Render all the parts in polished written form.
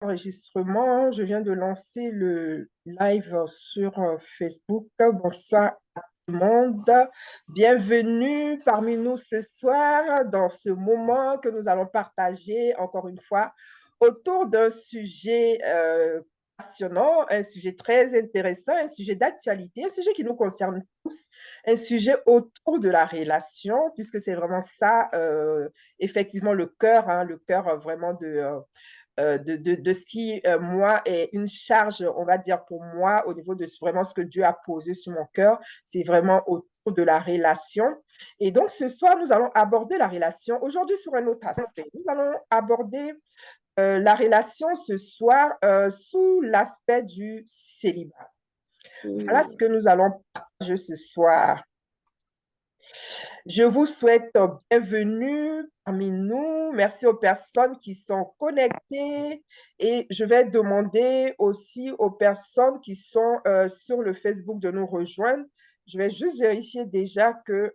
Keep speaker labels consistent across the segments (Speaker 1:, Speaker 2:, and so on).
Speaker 1: Enregistrement. Je viens de lancer le live sur Facebook. Bonsoir à tout le monde. Bienvenue parmi nous ce soir dans ce moment que nous allons partager encore une fois autour d'un sujet passionnant, un sujet très intéressant, un sujet d'actualité, un sujet qui nous concerne tous, un sujet autour de la relation, puisque c'est vraiment ça, effectivement, le cœur vraiment de ce qui, moi, est une charge, on va dire, pour moi, au niveau de vraiment ce que Dieu a posé sur mon cœur. C'est vraiment autour de la relation. Et donc, ce soir, nous allons aborder la relation aujourd'hui sur un autre aspect. Nous allons aborder la relation ce soir sous l'aspect du célibat. Voilà ce que nous allons partager ce soir. Je vous souhaite bienvenue parmi nous. Merci aux personnes qui sont connectées et je vais demander aussi aux personnes qui sont sur le Facebook de nous rejoindre. Je vais juste vérifier déjà que,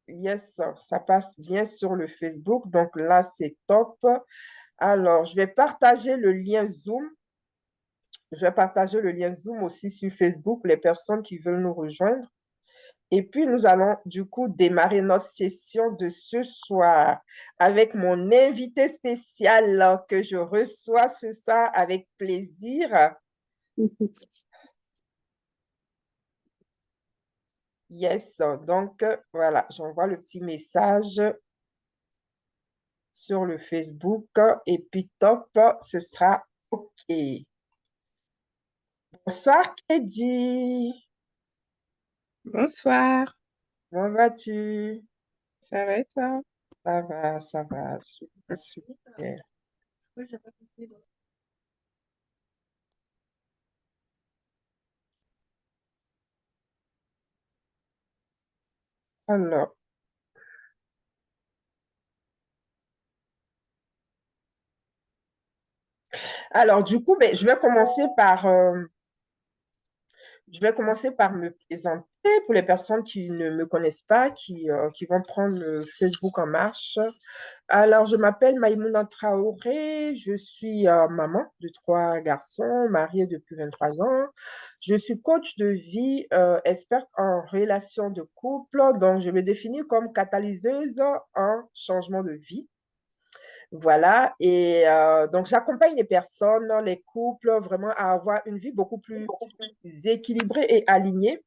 Speaker 1: yes, ça passe bien sur le Facebook. Donc là, c'est top. Alors, je vais partager le lien Zoom. Je vais partager le lien Zoom aussi sur Facebook pour les personnes qui veulent nous rejoindre. Et puis, nous allons du coup démarrer notre session de ce soir avec mon invité spécial que je reçois ce soir avec plaisir. Yes, donc voilà, j'envoie le petit message sur le Facebook et puis top, ce sera OK. Bonsoir, Kédi.
Speaker 2: Bonsoir,
Speaker 1: Comment vas-tu?
Speaker 2: ça va et toi?
Speaker 1: Ça va, super, super. Alors, du coup, ben, je vais commencer par me présenter pour les personnes qui ne me connaissent pas, qui vont prendre le Facebook en marche. Alors, je m'appelle Maïmouna Traoré, je suis maman de 3 garçons, mariée depuis 23 ans. Je suis coach de vie, experte en relations de couple, donc je me définis comme catalyseuse en changement de vie. Voilà, et donc j'accompagne les personnes, les couples, vraiment à avoir une vie beaucoup plus équilibrée et alignée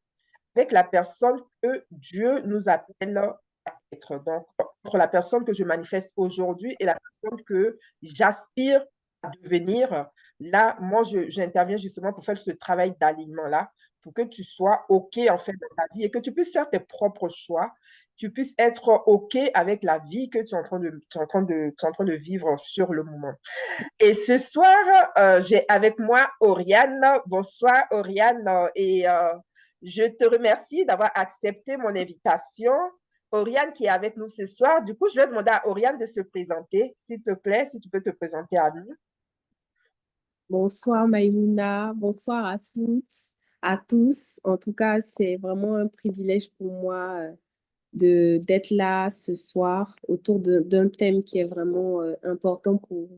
Speaker 1: avec la personne que Dieu nous appelle à être. Donc, entre la personne que je manifeste aujourd'hui et la personne que j'aspire à devenir, là, moi, j'interviens justement pour faire ce travail d'alignement-là, pour que tu sois OK, en fait, dans ta vie et que tu puisses faire tes propres choix, tu puisses être OK avec la vie que tu es en train de vivre sur le moment. Et ce soir, j'ai avec moi Oriane. Bonsoir, Oriane. Et je te remercie d'avoir accepté mon invitation. Oriane qui est avec nous ce soir. Du coup, je vais demander à Oriane de se présenter, s'il te plaît, si tu peux te présenter à nous.
Speaker 2: Bonsoir Maïmouna, bonsoir à toutes, à tous. En tout cas, c'est vraiment un privilège pour moi d'être là ce soir autour d'un thème qui est vraiment important pour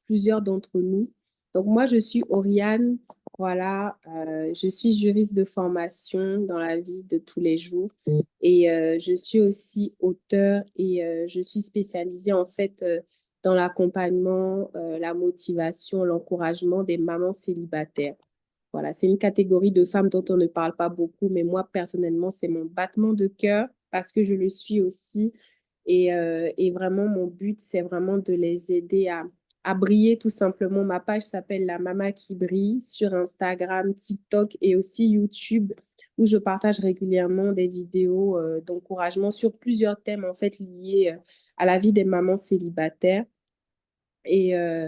Speaker 2: plusieurs d'entre nous. Donc moi, je suis Oriane, voilà, je suis juriste de formation dans la vie de tous les jours et je suis aussi auteure et je suis spécialisée en fait dans l'accompagnement, la motivation, l'encouragement des mamans célibataires. Voilà, c'est une catégorie de femmes dont on ne parle pas beaucoup, mais moi, personnellement, c'est mon battement de cœur parce que je le suis aussi. Et vraiment, mon but, c'est vraiment de les aider à briller tout simplement. Ma page s'appelle La Mama qui brille sur Instagram, TikTok et aussi YouTube, où je partage régulièrement des vidéos d'encouragement sur plusieurs thèmes, en fait, liés à la vie des mamans célibataires. Et, euh,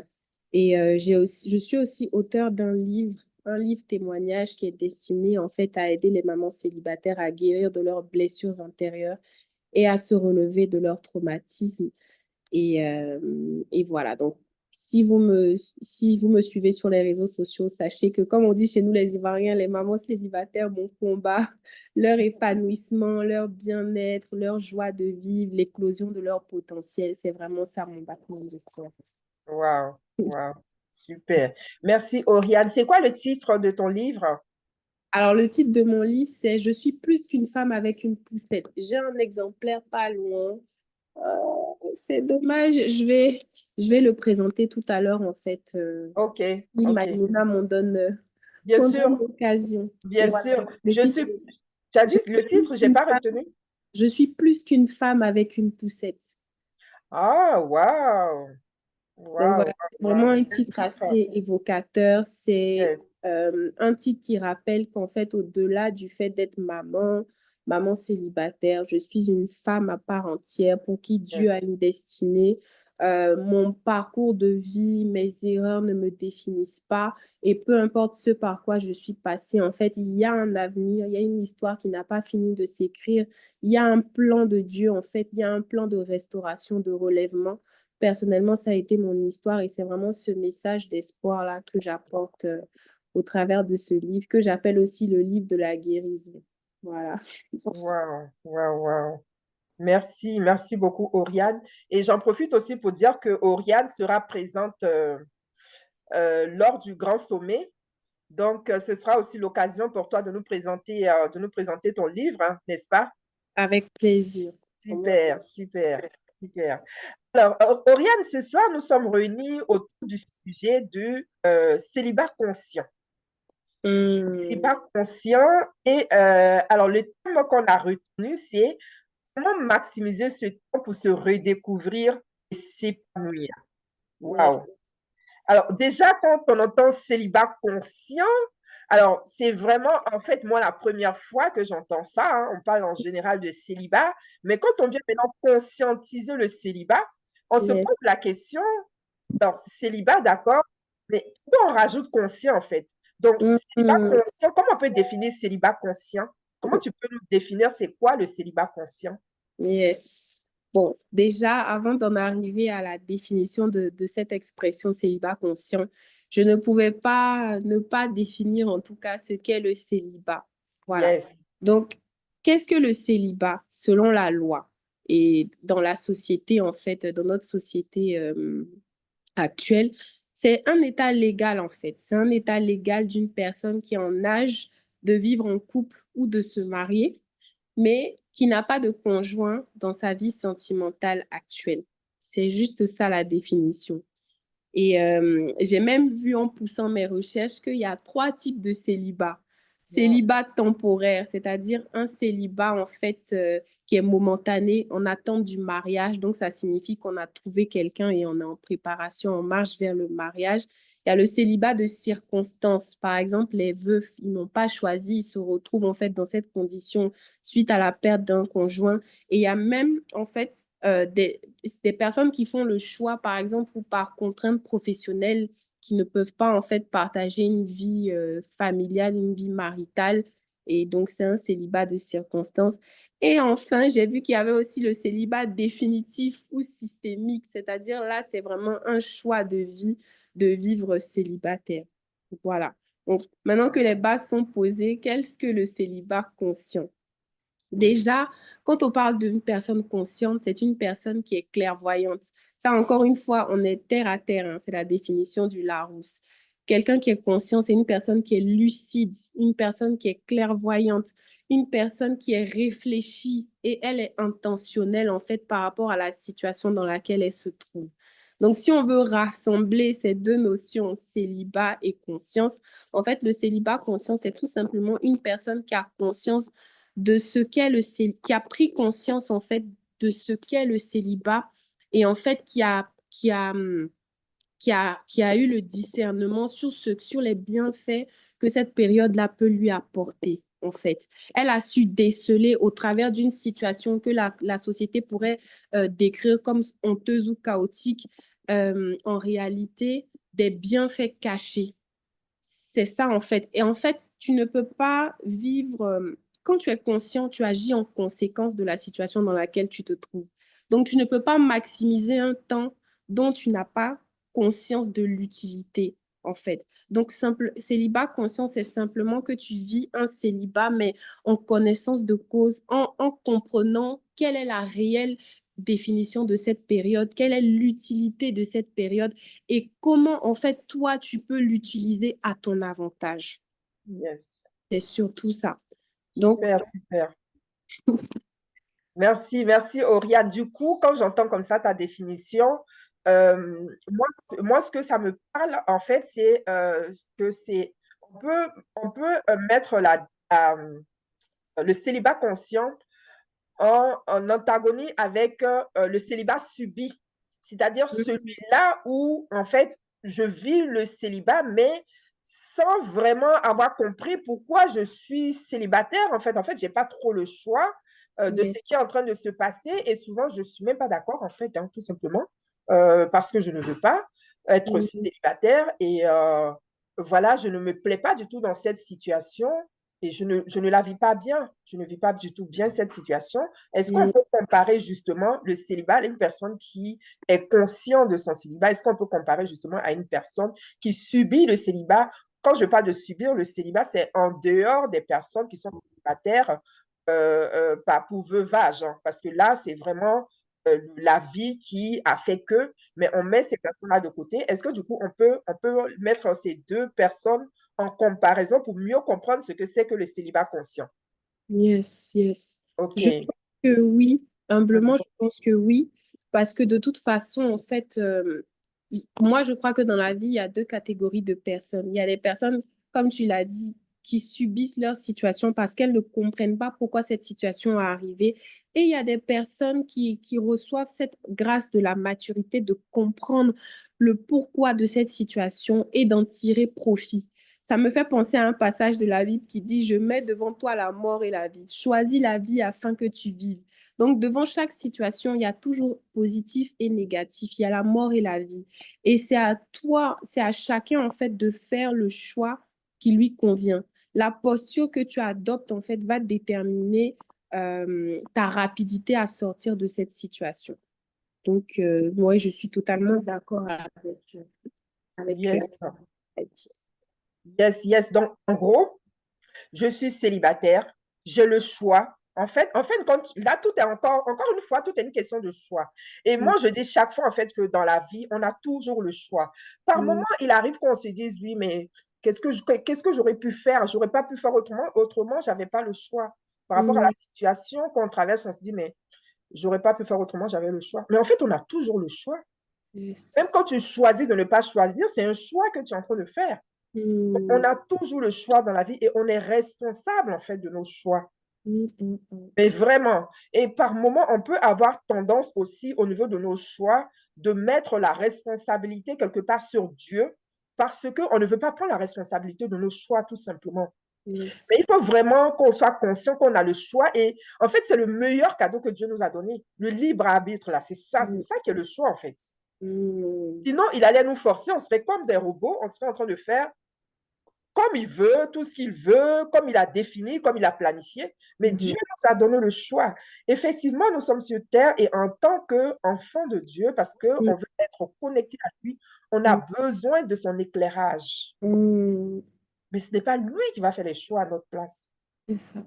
Speaker 2: je suis aussi auteur d'un livre, un livre témoignage qui est destiné en fait à aider les mamans célibataires à guérir de leurs blessures intérieures et à se relever de leur traumatisme. Et voilà, donc si vous me suivez sur les réseaux sociaux, sachez que comme on dit chez nous les Ivoiriens, les mamans célibataires, mon combat, leur épanouissement, leur bien-être, leur joie de vivre, l'éclosion de leur potentiel, c'est vraiment ça mon battement de cœur.
Speaker 1: Wow, wow. Super. Merci, Oriane. C'est quoi le titre de ton livre?
Speaker 2: Alors, le titre de mon livre, c'est Je suis plus qu'une femme avec une poussette. J'ai un exemplaire pas loin. C'est dommage, je vais le présenter tout à l'heure, en fait.
Speaker 1: OK,
Speaker 2: Si
Speaker 1: OK.
Speaker 2: Magdalena
Speaker 1: Bien
Speaker 2: m'en donne
Speaker 1: sûr,
Speaker 2: l'occasion.
Speaker 1: bien
Speaker 2: Voilà,
Speaker 1: sûr.
Speaker 2: donc, le
Speaker 1: Je
Speaker 2: titre,
Speaker 1: suis,
Speaker 2: c'est
Speaker 1: tu as
Speaker 2: Je
Speaker 1: dit
Speaker 2: suis
Speaker 1: le
Speaker 2: plus
Speaker 1: titre, j'ai
Speaker 2: qu'une
Speaker 1: pas
Speaker 2: femme,
Speaker 1: retenu.
Speaker 2: je suis plus qu'une femme avec une poussette.
Speaker 1: Ah, waouh,
Speaker 2: Donc
Speaker 1: waouh,
Speaker 2: voilà, c'est
Speaker 1: waouh.
Speaker 2: vraiment un
Speaker 1: Quel
Speaker 2: titre
Speaker 1: titre.
Speaker 2: assez évocateur. C'est
Speaker 1: Yes,
Speaker 2: un titre qui rappelle qu'en fait, au-delà du fait d'être maman, maman célibataire, je suis une femme à part entière pour qui Dieu a
Speaker 1: yes.
Speaker 2: une destinée. Mon parcours de vie, mes erreurs ne me définissent pas. Et peu importe ce par quoi je suis passée, en fait, il y a un avenir, il y a une histoire qui n'a pas fini de s'écrire. Il y a un plan de Dieu, en fait, il y a un plan de restauration, de relèvement. Personnellement, ça a été mon histoire et c'est vraiment ce message d'espoir-là que j'apporte au travers de ce livre, que j'appelle aussi le livre de la guérison. Voilà.
Speaker 1: Waouh, waouh, waouh. Merci, merci beaucoup, Oriane. Et j'en profite aussi pour dire que Oriane sera présente lors du grand sommet. Donc, ce sera aussi l'occasion pour toi de nous présenter ton livre, hein, n'est-ce pas?
Speaker 2: Avec plaisir. Vraiment.
Speaker 1: Super, super, super. Alors, Oriane, ce soir, nous sommes réunis autour du sujet du célibat conscient.
Speaker 2: Hum,
Speaker 1: Célibat conscient et alors le thème qu'on a retenu, c'est comment maximiser ce temps pour se redécouvrir et s'épanouir.
Speaker 2: yes.
Speaker 1: Waouh! Alors déjà, quand on entend célibat conscient, alors c'est vraiment, en fait, moi, la première fois que j'entends ça, hein, on parle en général de célibat, mais quand on vient maintenant conscientiser le célibat, on se
Speaker 2: Yes.
Speaker 1: pose la question, alors célibat, d'accord, mais pourquoi on rajoute conscient en fait? Donc, célibat
Speaker 2: Hum,
Speaker 1: conscient, comment on peut définir célibat conscient? Comment tu peux nous définir c'est quoi le célibat conscient?
Speaker 2: yes. Bon, déjà, avant d'en arriver à la définition de cette expression célibat conscient, je ne pouvais pas ne pas définir en tout cas ce qu'est le célibat. Voilà.
Speaker 1: Yes.
Speaker 2: Donc, qu'est-ce que le célibat selon la loi et dans la société, en fait, dans notre société actuelle? C'est un état légal, en fait. C'est un état légal d'une personne qui est en âge de vivre en couple ou de se marier mais qui n'a pas de conjoint dans sa vie sentimentale actuelle. C'est juste ça la définition. Et j'ai même vu en poussant mes recherches qu'il y a trois types de célibat.
Speaker 1: Mm.
Speaker 2: Célibat temporaire, c'est-à-dire un célibat en fait qui est momentané en attente du mariage. Donc ça signifie qu'on a trouvé quelqu'un et on est en préparation, on marche vers le mariage. Il y a le célibat de circonstance. Par exemple, les veufs, ils n'ont pas choisi, ils se retrouvent en fait dans cette condition suite à la perte d'un conjoint. Et il y a même en fait des personnes qui font le choix, par exemple, ou par contrainte professionnelle, qui ne peuvent pas en fait partager une vie familiale, une vie maritale. Et donc, c'est un célibat de circonstances. Et enfin, j'ai vu qu'il y avait aussi le célibat définitif ou systémique, c'est-à-dire là, c'est vraiment un choix de vie de vivre célibataire. Voilà. Donc, maintenant que les bases sont posées, qu'est-ce que le célibat conscient? Déjà, quand on parle d'une personne consciente, c'est une personne qui est clairvoyante. Ça, encore une fois, on est terre à terre, hein, c'est la définition du Larousse. Quelqu'un qui est conscient, c'est une personne qui est lucide, une personne qui est clairvoyante, une personne qui est réfléchie et elle est intentionnelle en fait par rapport à la situation dans laquelle elle se trouve. Donc, si on veut rassembler ces deux notions, célibat et conscience, en fait, le célibat conscient, c'est tout simplement une personne qui a conscience de ce qu'est qui a pris conscience en fait de ce qu'est le célibat et en fait qui a eu le discernement sur les bienfaits que cette période-là peut lui apporter, en fait. Elle a su déceler au travers d'une situation que la société pourrait décrire comme honteuse ou chaotique, en réalité, des bienfaits cachés. C'est ça, en fait. Et en fait, tu ne peux pas vivre... quand tu es conscient, tu agis en conséquence de la situation dans laquelle tu te trouves. Donc, tu ne peux pas maximiser un temps dont tu n'as pas conscience de l'utilité, en fait. Donc, célibat conscient, c'est simplement que tu vis un célibat, mais en connaissance de cause, en comprenant quelle est la réelle définition de cette période, quelle est l'utilité de cette période et comment, en fait, toi, tu peux l'utiliser à ton avantage.
Speaker 1: Yes.
Speaker 2: C'est surtout ça. Donc,
Speaker 1: Super, super. Merci, merci Auria. Du coup, quand j'entends comme ça ta définition, moi, ce que ça me parle, en fait, c'est que on peut mettre le célibat conscient en antagonie avec le célibat subi. C'est-à-dire celui-là où, en fait, je vis le célibat, mais sans vraiment avoir compris pourquoi je suis célibataire. En fait, j'ai pas trop le choix de ce
Speaker 2: yes,
Speaker 1: qui est en train de se passer et souvent, je suis même pas d'accord, en fait, hein, tout simplement, parce que je ne veux pas être
Speaker 2: mm,
Speaker 1: célibataire et voilà, je ne me plais pas du tout dans cette situation et je ne la vis pas bien. Je ne vis pas du tout bien cette situation. Est-ce qu'on
Speaker 2: mm,
Speaker 1: peut comparer justement le célibat à une personne qui est consciente de son célibat? Est-ce qu'on peut comparer justement à une personne qui subit le célibat? Quand je parle de subir le célibat, c'est en dehors des personnes qui sont célibataires pour veuvage, hein, parce que là, c'est vraiment la vie qui a fait que, mais on met ces personnes-là de côté. Est-ce que du coup, on peut mettre ces deux personnes en comparaison pour mieux comprendre ce que c'est que le célibat conscient?
Speaker 2: yes, yes.
Speaker 1: OK.
Speaker 2: Je pense que oui, humblement, je pense que oui, parce que de toute façon, en fait, moi, je crois que dans la vie, il y a deux catégories de personnes. Il y a des personnes, comme tu l'as dit, qui subissent leur situation parce qu'elles ne comprennent pas pourquoi cette situation est arrivée. Et il y a des personnes qui reçoivent cette grâce de la maturité de comprendre le pourquoi de cette situation et d'en tirer profit. Ça me fait penser à un passage de la Bible qui dit, je mets devant toi la mort et la vie. Choisis la vie afin que tu vives. Donc, devant chaque situation, il y a toujours positif et négatif. Il y a la mort et la vie. Et c'est à toi, c'est à chacun, en fait, de faire le choix qui lui convient. La posture que tu adoptes, en fait, va déterminer ta rapidité à sortir de cette situation. Donc, moi, je suis totalement d'accord avec
Speaker 1: Yes. Yes, yes. Donc, en gros, je suis célibataire, j'ai le choix. En fait, là, tout est encore une fois, tout est une question de choix. Et moi, je dis chaque fois, en fait, que dans la vie, on a toujours le choix. Par moment, il arrive qu'on se dise, oui, mais qu'est-ce que j'aurais pu faire? J'aurais pas pu faire autrement. Autrement, j'avais pas le choix. Par rapport à la situation qu'on traverse, on se dit, mais j'aurais pas pu faire autrement, j'avais le choix. Mais en fait, on a toujours le choix. Même quand
Speaker 2: Yes.
Speaker 1: tu choisis de ne pas choisir, c'est un choix que tu es en train de faire. On
Speaker 2: Mm,
Speaker 1: a toujours le choix dans la vie et on est responsable en fait de nos choix.
Speaker 2: mm, mm, mm.
Speaker 1: Mais vraiment. Et par moment, on peut avoir tendance aussi au niveau de nos choix de mettre la responsabilité quelque part sur Dieu parce qu'on ne veut pas prendre la responsabilité de nos choix tout simplement. Mais
Speaker 2: Yes.
Speaker 1: il faut vraiment qu'on soit conscient qu'on a le choix et en fait, c'est le meilleur cadeau que Dieu nous a donné. Le libre arbitre, là, c'est
Speaker 2: Mm,
Speaker 1: ça qui est le choix en fait.
Speaker 2: mm,
Speaker 1: Sinon, il allait nous forcer, on serait comme des robots, on serait en train de faire comme il veut, tout ce qu'il veut, comme il a défini, comme il a planifié. Mais Dieu
Speaker 2: mhm,
Speaker 1: nous a donné le choix. Effectivement, nous sommes sur terre et en tant qu'enfants de Dieu, parce
Speaker 2: mm,
Speaker 1: qu'on veut être connecté à lui, on a
Speaker 2: mm,
Speaker 1: besoin de son éclairage.
Speaker 2: mm.
Speaker 1: Mais ce n'est pas lui qui va faire les choix à notre place.
Speaker 2: C'est ça.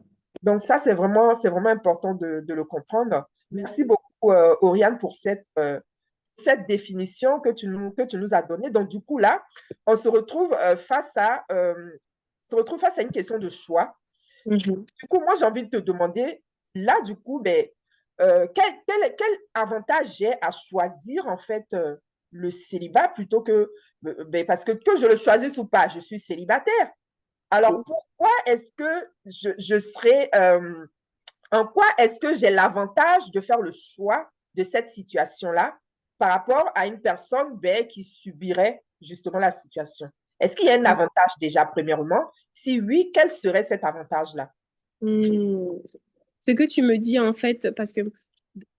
Speaker 1: Donc ça, c'est vraiment important de le comprendre. Merci beaucoup, Oriane, pour cette définition que tu nous as donnée. Donc, du coup, là, on se retrouve face à une question de choix.
Speaker 2: Mhm.
Speaker 1: Du coup, moi, j'ai envie de te demander, là, du coup, ben, quel avantage j'ai à choisir, en fait, le célibat plutôt ben, parce que je le choisisse ou pas, je suis célibataire. Alors, pourquoi est-ce que je serais, en quoi est-ce que j'ai l'avantage de faire le choix de cette situation-là par rapport à une personne ben, qui subirait justement la situation? Est-ce qu'il y a un avantage déjà, premièrement? Si oui, quel serait cet avantage-là?
Speaker 2: Mm. Ce que tu me dis en fait, parce que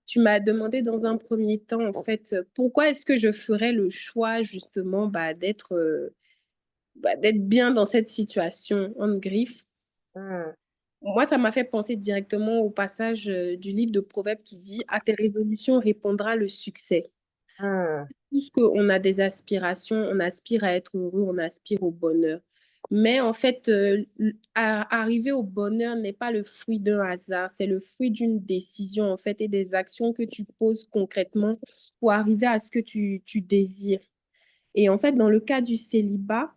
Speaker 2: tu m'as demandé dans un premier temps en fait, pourquoi est-ce que je ferais le choix justement d'être bien dans cette situation en griffe.
Speaker 1: Hmm,
Speaker 2: Moi, ça m'a fait penser directement au passage du livre de Proverbes qui dit, à tes résolutions répondra le succès.
Speaker 1: hmm,
Speaker 2: Tout ce qu'on a des aspirations, on aspire à être heureux, on aspire au bonheur. Mais en fait, arriver au bonheur n'est pas le fruit d'un hasard, c'est le fruit d'une décision en fait et des actions que tu poses concrètement pour arriver à ce que tu désires. Et en fait, dans le cas du célibat,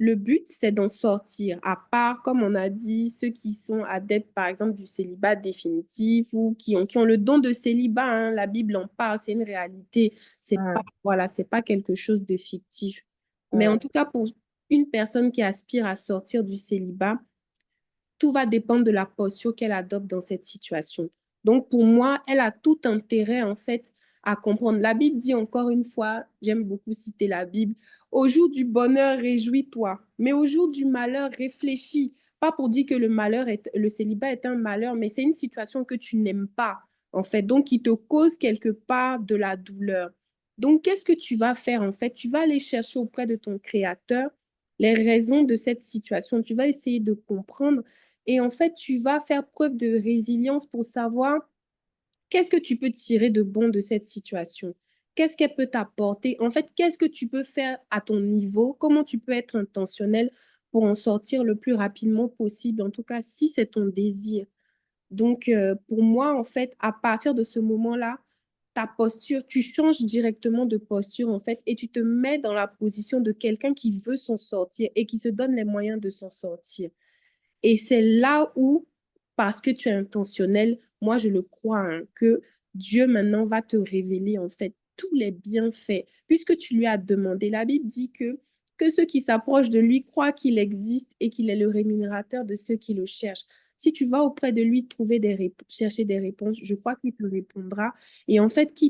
Speaker 2: le but, c'est d'en sortir, à part, comme on a dit, ceux qui sont adeptes, par exemple, du célibat définitif ou qui ont le don de célibat, hein, la Bible en parle, c'est une réalité, c'est pas,
Speaker 1: Mm,
Speaker 2: voilà, c'est pas quelque chose de fictif. Mais en
Speaker 1: mm,
Speaker 2: tout cas, pour une personne qui aspire à sortir du célibat, tout va dépendre de la posture qu'elle adopte dans cette situation. Donc, pour moi, elle a tout intérêt, en fait, à comprendre. La Bible dit encore une fois, j'aime beaucoup citer la Bible, au jour du bonheur, réjouis-toi, mais au jour du malheur, réfléchis. Pas pour dire que le célibat est un malheur, mais c'est une situation que tu n'aimes pas, en fait, donc qui te cause quelque part de la douleur. Donc, qu'est-ce que tu vas faire, en fait? Tu vas aller chercher auprès de ton créateur les raisons de cette situation. Tu vas essayer de comprendre et en fait, tu vas faire preuve de résilience pour savoir qu'est-ce que tu peux tirer de bon de cette situation. Qu'est-ce qu'elle peut t'apporter? En fait, qu'est-ce que tu peux faire à ton niveau? Comment tu peux être intentionnel pour en sortir le plus rapidement possible, en tout cas, si c'est ton désir. Donc, pour moi, en fait, à partir de ce moment-là, ta posture, tu changes directement de posture, en fait, et tu te mets dans la position de quelqu'un qui veut s'en sortir et qui se donne les moyens de s'en sortir. Et c'est là où, parce que tu es intentionnel, moi je le crois, hein, que Dieu maintenant va te révéler en fait tous les bienfaits, puisque tu lui as demandé. La Bible dit que ceux qui s'approchent de lui croient qu'il existe et qu'il est le rémunérateur de ceux qui le cherchent. Si tu vas auprès de lui chercher des réponses, je crois qu'il te répondra et en fait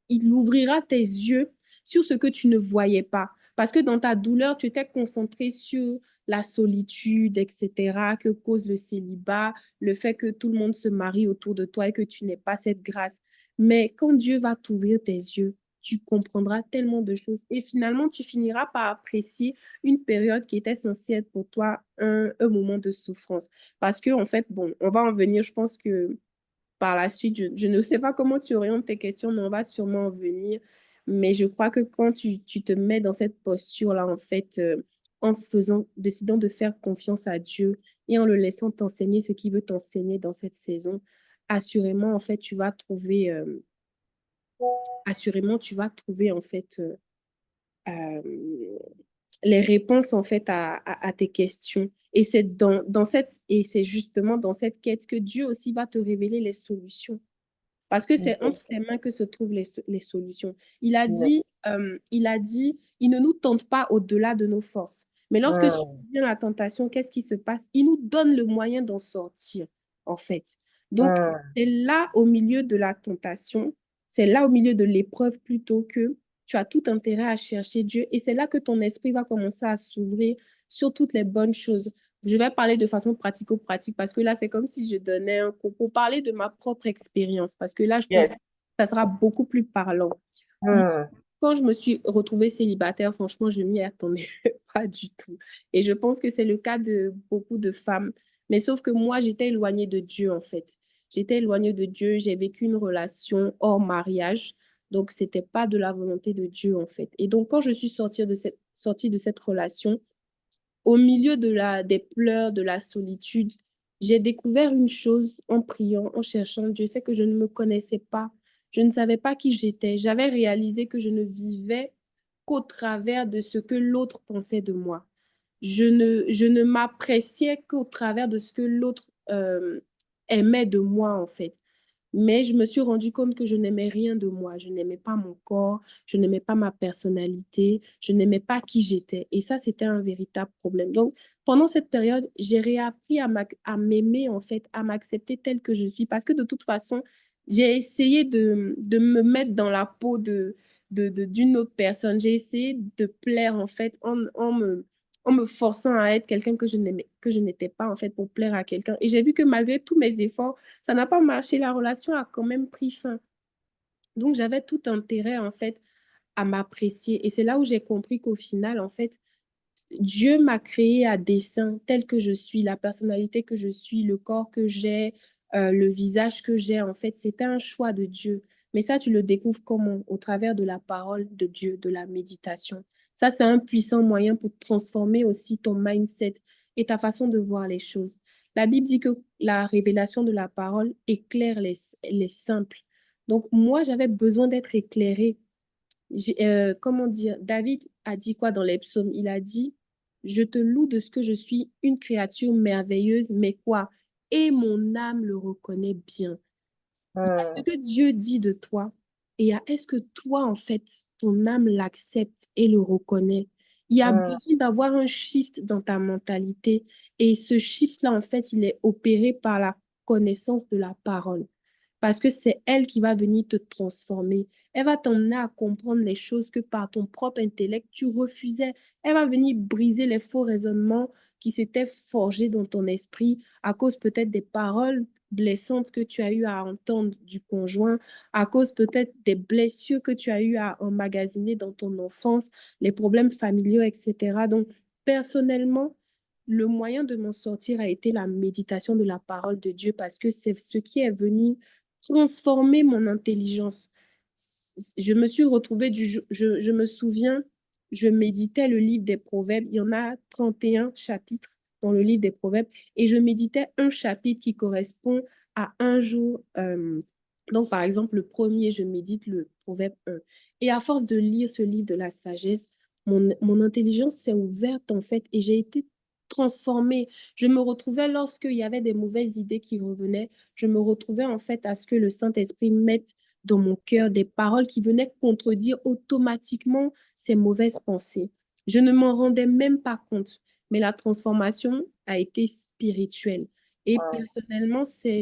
Speaker 2: il ouvrira tes yeux sur ce que tu ne voyais pas. Parce que dans ta douleur, tu étais concentré sur la solitude, etc., que cause le célibat, le fait que tout le monde se marie autour de toi et que tu n'aies pas cette grâce. Mais quand Dieu va t'ouvrir tes yeux, tu comprendras tellement de choses et finalement, tu finiras par apprécier une période qui était censée être pour toi un moment de souffrance. Parce que, en fait, bon, on va en venir, je pense que par la suite, je ne sais pas comment tu orientes tes questions, mais on va sûrement en venir. Mais je crois que quand tu te mets dans cette posture-là, en fait, en décidant de faire confiance à Dieu et en le laissant t'enseigner ce qu'il veut t'enseigner dans cette saison, assurément, en fait, en fait, euh, les réponses en fait à tes questions. Et c'est et c'est justement dans cette quête que Dieu aussi va te révéler les solutions. Parce que c'est entre ses mains que se trouvent les solutions. Il ne nous tente pas au-delà de nos forces. Mais lorsque
Speaker 1: mm,
Speaker 2: survient la tentation, qu'est-ce qui se passe? Il nous donne le moyen d'en sortir, en fait. Donc,
Speaker 1: mm.
Speaker 2: c'est là au milieu de la tentation, c'est là au milieu de l'épreuve plutôt que tu as tout intérêt à chercher Dieu. Et c'est là que ton esprit va commencer à s'ouvrir sur toutes les bonnes choses. Je vais parler de façon pratico-pratique parce que là, c'est comme si je donnais un cours pour parler de ma propre expérience parce que là, je pense que
Speaker 1: Yes.
Speaker 2: ça sera beaucoup plus parlant.
Speaker 1: Mm,
Speaker 2: Quand je me suis retrouvée célibataire, franchement, je m'y attendais pas du tout. Et je pense que c'est le cas de beaucoup de femmes. Mais sauf que moi, j'étais éloignée de Dieu, en fait. J'étais éloignée de Dieu, j'ai vécu une relation hors mariage. Donc, c'était pas de la volonté de Dieu, en fait. Et donc, quand je suis sortie de cette relation, au milieu des pleurs, de la solitude, j'ai découvert une chose en priant, en cherchant Dieu, c'est que je ne me connaissais pas. Je ne savais pas qui j'étais. J'avais réalisé que je ne vivais qu'au travers de ce que l'autre pensait de moi. Je ne m'appréciais qu'au travers de ce que l'autre aimait de moi, en fait. Mais je me suis rendu compte que je n'aimais rien de moi. Je n'aimais pas mon corps, je n'aimais pas ma personnalité, je n'aimais pas qui j'étais. Et ça, c'était un véritable problème. Donc, pendant cette période, j'ai réappris à m'aimer, en fait, à m'accepter telle que je suis. Parce que de toute façon, j'ai essayé de me mettre dans la peau d'une autre personne. J'ai essayé de plaire, en fait, en me forçant à être quelqu'un que je n'étais pas, en fait, pour plaire à quelqu'un. Et j'ai vu que malgré tous mes efforts, ça n'a pas marché. La relation a quand même pris fin. Donc, j'avais tout intérêt, en fait, à m'apprécier. Et c'est là où j'ai compris qu'au final, en fait, Dieu m'a créé à dessein, tel que je suis, la personnalité que je suis, le corps que j'ai, le visage que j'ai. En fait, c'était un choix de Dieu. Mais ça, tu le découvres comment? Au travers de la parole de Dieu, de la méditation. Ça, c'est un puissant moyen pour transformer aussi ton mindset et ta façon de voir les choses. La Bible dit que la révélation de la parole éclaire les simples. Donc, moi, j'avais besoin d'être éclairée. Comment dire, David a dit quoi dans les psaumes? Il a dit, je te loue de ce que je suis une créature merveilleuse, mais quoi? Et mon âme le reconnaît bien. Il y a ce
Speaker 1: Mm,
Speaker 2: que Dieu dit de toi et il y a est-ce que toi, en fait, ton âme l'accepte et le reconnaît. Il y a
Speaker 1: mm,
Speaker 2: besoin d'avoir un shift dans ta mentalité et ce shift-là, en fait, il est opéré par la connaissance de la parole parce que c'est elle qui va venir te transformer. Elle va t'emmener à comprendre les choses que par ton propre intellect, tu refusais. Elle va venir briser les faux raisonnements qui s'étaient forgés dans ton esprit à cause peut-être des paroles blessantes que tu as eu à entendre du conjoint, à cause peut-être des blessures que tu as eu à emmagasiner dans ton enfance, les problèmes familiaux, etc. Donc, personnellement, le moyen de m'en sortir a été la méditation de la parole de Dieu parce que c'est ce qui est venu transformer mon intelligence. Je me suis retrouvée je me souviens, je méditais le livre des Proverbes. Il y en a 31 chapitres dans le livre des Proverbes et je méditais un chapitre qui correspond à un jour. Donc, par exemple, le premier, je médite le Proverbe 1. Et à force de lire ce livre de la sagesse, mon intelligence s'est ouverte en fait et j'ai été transformée. Je me retrouvais lorsqu'il y avait des mauvaises idées qui revenaient, je me retrouvais en fait à ce que le Saint-Esprit mette dans mon cœur des paroles qui venaient contredire automatiquement ces mauvaises pensées. Je ne m'en rendais même pas compte, mais la transformation a été spirituelle. Et
Speaker 1: wow.
Speaker 2: personnellement, c'est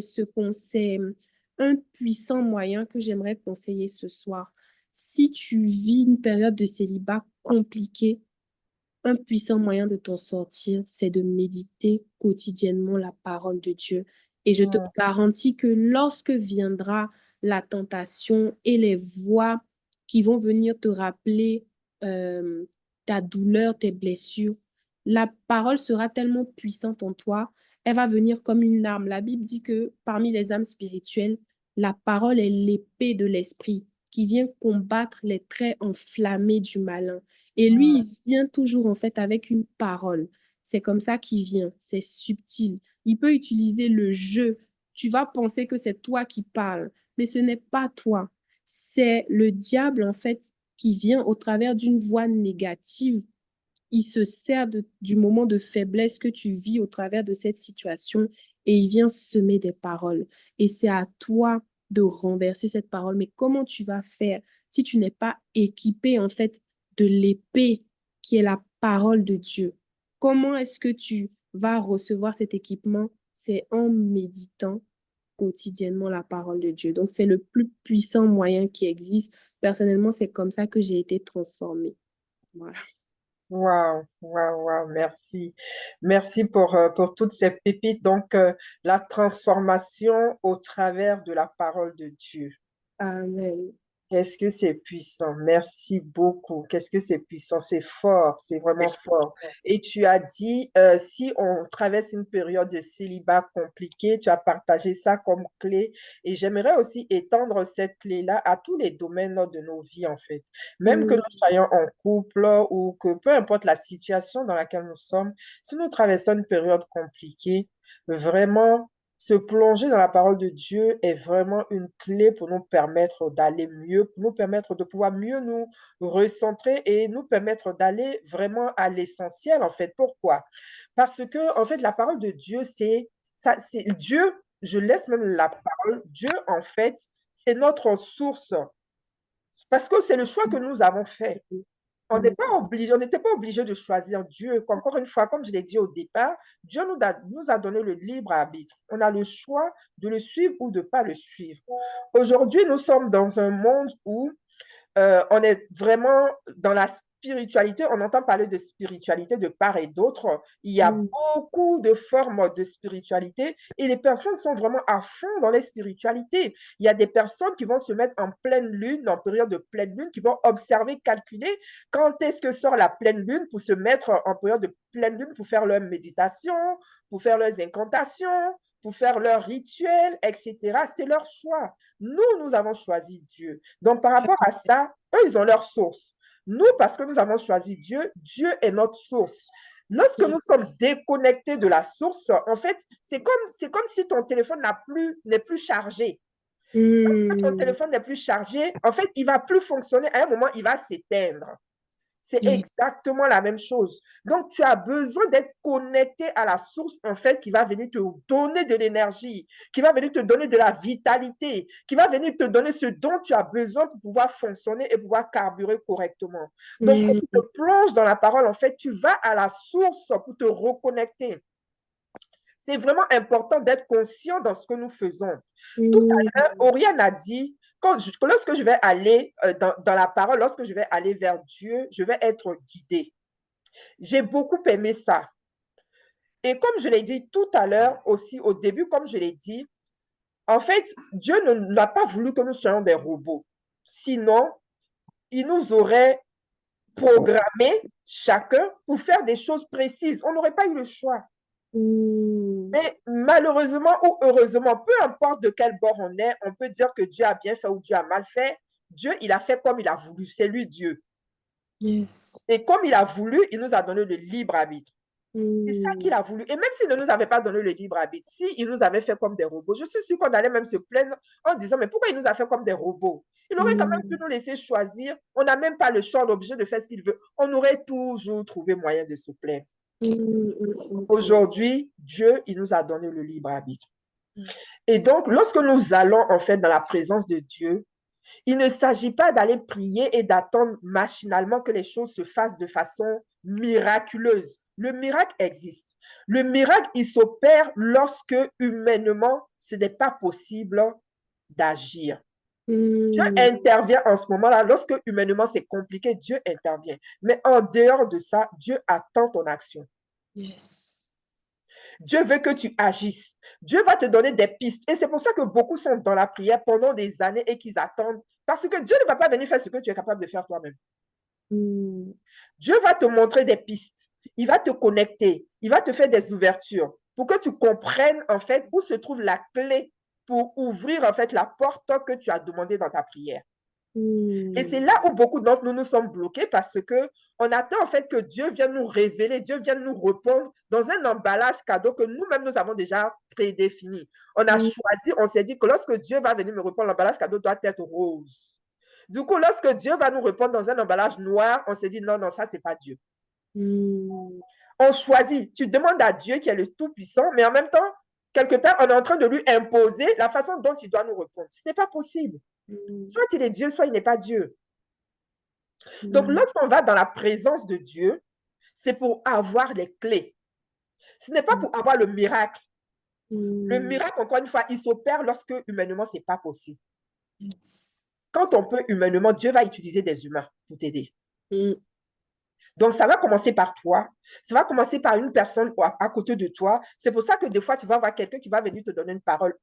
Speaker 2: un puissant moyen que j'aimerais conseiller ce soir. Si tu vis une période de célibat compliquée, un puissant moyen de t'en sortir, c'est de méditer quotidiennement la parole de Dieu. Et je te
Speaker 1: Mm,
Speaker 2: garantis que lorsque viendra la tentation et les voix qui vont venir te rappeler euh, ta douleur, tes blessures, la parole sera tellement puissante en toi, elle va venir comme une arme. La Bible dit que parmi les âmes spirituelles, la parole est l'épée de l'esprit qui vient combattre les traits enflammés du malin. Et lui,
Speaker 1: mm,
Speaker 2: il vient toujours en fait avec une parole. C'est comme ça qu'il vient. C'est subtil. Il peut utiliser le jeu. Tu vas penser que c'est toi qui parles, mais ce n'est pas toi. C'est le diable en fait qui vient au travers d'une voix négative. Il se sert du moment de faiblesse que tu vis au travers de cette situation et il vient semer des paroles. Et c'est à toi de renverser cette parole. Mais comment tu vas faire si tu n'es pas équipé en fait de l'épée qui est la parole de Dieu? Comment est-ce que tu vas recevoir cet équipement? C'est en méditant quotidiennement la parole de Dieu. Donc, c'est le plus puissant moyen qui existe. Personnellement, c'est comme ça que j'ai été transformée. Voilà.
Speaker 1: wow, wow, wow, merci. Merci pour toutes ces pépites. Donc, la transformation au travers de la parole de Dieu.
Speaker 2: Amen.
Speaker 1: Qu'est-ce que c'est puissant. Merci beaucoup. Qu'est-ce que c'est puissant. C'est fort. C'est vraiment fort. Et tu as dit, si on traverse une période de célibat compliquée, tu as partagé ça comme clé. Et j'aimerais aussi étendre cette clé-là à tous les domaines de nos vies, en fait. Même que nous
Speaker 2: Mm,
Speaker 1: soyons en couple ou que peu importe la situation dans laquelle nous sommes, si nous traversons une période compliquée, vraiment, se plonger dans la parole de Dieu est vraiment une clé pour nous permettre d'aller mieux, pour nous permettre de pouvoir mieux nous recentrer et nous permettre d'aller vraiment à l'essentiel, en fait. Pourquoi? Parce que, en fait, la parole de Dieu, c'est ça, c'est Dieu, je laisse même la parole, Dieu, en fait, c'est notre source. Parce que c'est le choix que nous avons fait. On n'est
Speaker 2: mm,
Speaker 1: pas obligé, on n'était pas obligé de choisir Dieu. Encore une fois, comme je l'ai dit au départ, Dieu nous a donné le libre arbitre. On a le choix de le suivre ou de ne pas le suivre. Aujourd'hui, nous sommes dans un monde où on est vraiment dans la spiritualité. On entend parler de spiritualité de part et d'autre. Il y a
Speaker 2: mm,
Speaker 1: beaucoup de formes de spiritualité et les personnes sont vraiment à fond dans les spiritualités. Il y a des personnes qui vont se mettre en pleine lune, en période de pleine lune, qui vont observer, calculer quand est-ce que sort la pleine lune pour se mettre en période de pleine lune pour faire leur méditation, pour faire leurs incantations, pour faire leurs rituels, etc. C'est leur choix. Nous avons choisi Dieu. Donc, par rapport à ça, eux, ils ont leur source. Nous, parce que nous avons choisi Dieu, Dieu est notre source. Lorsque
Speaker 2: Yes.
Speaker 1: nous sommes déconnectés de la source, en fait, c'est comme si ton téléphone n'est plus chargé. Lorsque ton
Speaker 2: Mm.
Speaker 1: téléphone n'est plus chargé, en fait, il va plus fonctionner. À un moment, il va s'éteindre. C'est
Speaker 2: Yes.
Speaker 1: exactement la même chose. Donc, tu as besoin d'être connecté à la source, en fait, qui va venir te donner de l'énergie, qui va venir te donner de la vitalité, qui va venir te donner ce dont tu as besoin pour pouvoir fonctionner et pouvoir carburer correctement. Donc, quand
Speaker 2: Mm.
Speaker 1: tu te plonges dans la parole, en fait, tu vas à la source pour te reconnecter. C'est vraiment important d'être conscient dans ce que nous faisons. Tout
Speaker 2: Mm.
Speaker 1: à l'heure, Oriane a dit, lorsque je vais aller dans la parole, lorsque je vais aller vers Dieu, je vais être guidée. J'ai beaucoup aimé ça. Et comme je l'ai dit tout à l'heure aussi, au début, comme je l'ai dit, en fait, Dieu n'a pas voulu que nous soyons des robots. Sinon, il nous aurait programmé chacun pour faire des choses précises. On n'aurait pas eu le choix.
Speaker 2: Mm.
Speaker 1: Mais malheureusement ou heureusement, peu importe de quel bord on est, on peut dire que Dieu a bien fait ou Dieu a mal fait. Dieu, il a fait comme il a voulu. C'est lui Dieu.
Speaker 2: Yes.
Speaker 1: Et comme il a voulu, il nous a donné le libre arbitre. C'est ça
Speaker 2: Mm.
Speaker 1: qu'il a voulu. Et même s'il ne nous avait pas donné le libre arbitre, s'il nous avait fait comme des robots, je suis sûre qu'on allait même se plaindre en disant, mais pourquoi il nous a fait comme des robots? Il aurait quand même pu
Speaker 2: Mm.
Speaker 1: nous laisser choisir. On n'a même pas le choix, l'objet de faire ce qu'il veut. On aurait toujours trouvé moyen de se plaindre.
Speaker 2: Mm. Mm.
Speaker 1: Aujourd'hui, Dieu, il nous a donné le libre arbitre.
Speaker 2: Mm.
Speaker 1: Et donc, lorsque nous allons en fait dans la présence de Dieu, il ne s'agit pas d'aller prier et d'attendre machinalement que les choses se fassent de façon miraculeuse. Le miracle existe. Le miracle, il s'opère lorsque humainement, ce n'est pas possible d'agir. Dieu
Speaker 2: Mm.
Speaker 1: intervient en ce moment-là. Lorsque humainement c'est compliqué, Dieu intervient. Mais en dehors de ça, Dieu attend ton action.
Speaker 2: Yes.
Speaker 1: Dieu veut que tu agisses. Dieu va te donner des pistes. Et c'est pour ça que beaucoup sont dans la prière pendant des années et qu'ils attendent. Parce que Dieu ne va pas venir faire ce que tu es capable de faire toi-même.
Speaker 2: Mm.
Speaker 1: Dieu va te montrer des pistes. Il va te connecter. Il va te faire des ouvertures pour que tu comprennes en fait où se trouve la clé pour ouvrir en fait la porte que tu as demandé dans ta prière. Et c'est
Speaker 2: Mm.
Speaker 1: là où beaucoup d'entre nous nous sommes bloqués parce que on attend en fait que Dieu vienne nous révéler, Dieu vienne nous répondre dans un emballage cadeau que nous-mêmes nous avons déjà prédéfini. On a
Speaker 2: Mm.
Speaker 1: choisi, on s'est dit que lorsque Dieu va venir me répondre, l'emballage cadeau doit être rose. Du coup, lorsque Dieu va nous répondre dans un emballage noir, on s'est dit non, non, ça, c'est pas Dieu.
Speaker 2: Mm.
Speaker 1: On choisit, tu demandes à Dieu qui est le Tout-Puissant, mais en même temps, quelque part, on est en train de lui imposer la façon dont il doit nous répondre. Ce n'est pas possible.
Speaker 2: Mm.
Speaker 1: Soit il est Dieu, soit il n'est pas Dieu. Donc,
Speaker 2: Mm.
Speaker 1: lorsqu'on va dans la présence de Dieu, c'est pour avoir les clés. Ce n'est pas pour avoir le miracle. Le
Speaker 2: Mm.
Speaker 1: miracle, encore une fois, il s'opère lorsque humainement, ce n'est pas possible.
Speaker 2: Yes.
Speaker 1: Quand on peut humainement, Dieu va utiliser des humains pour t'aider.
Speaker 2: Mm.
Speaker 1: Donc, ça va commencer par toi. Ça va commencer par une personne à côté de toi. C'est pour ça que des fois, tu vas avoir quelqu'un qui va venir te donner une parole.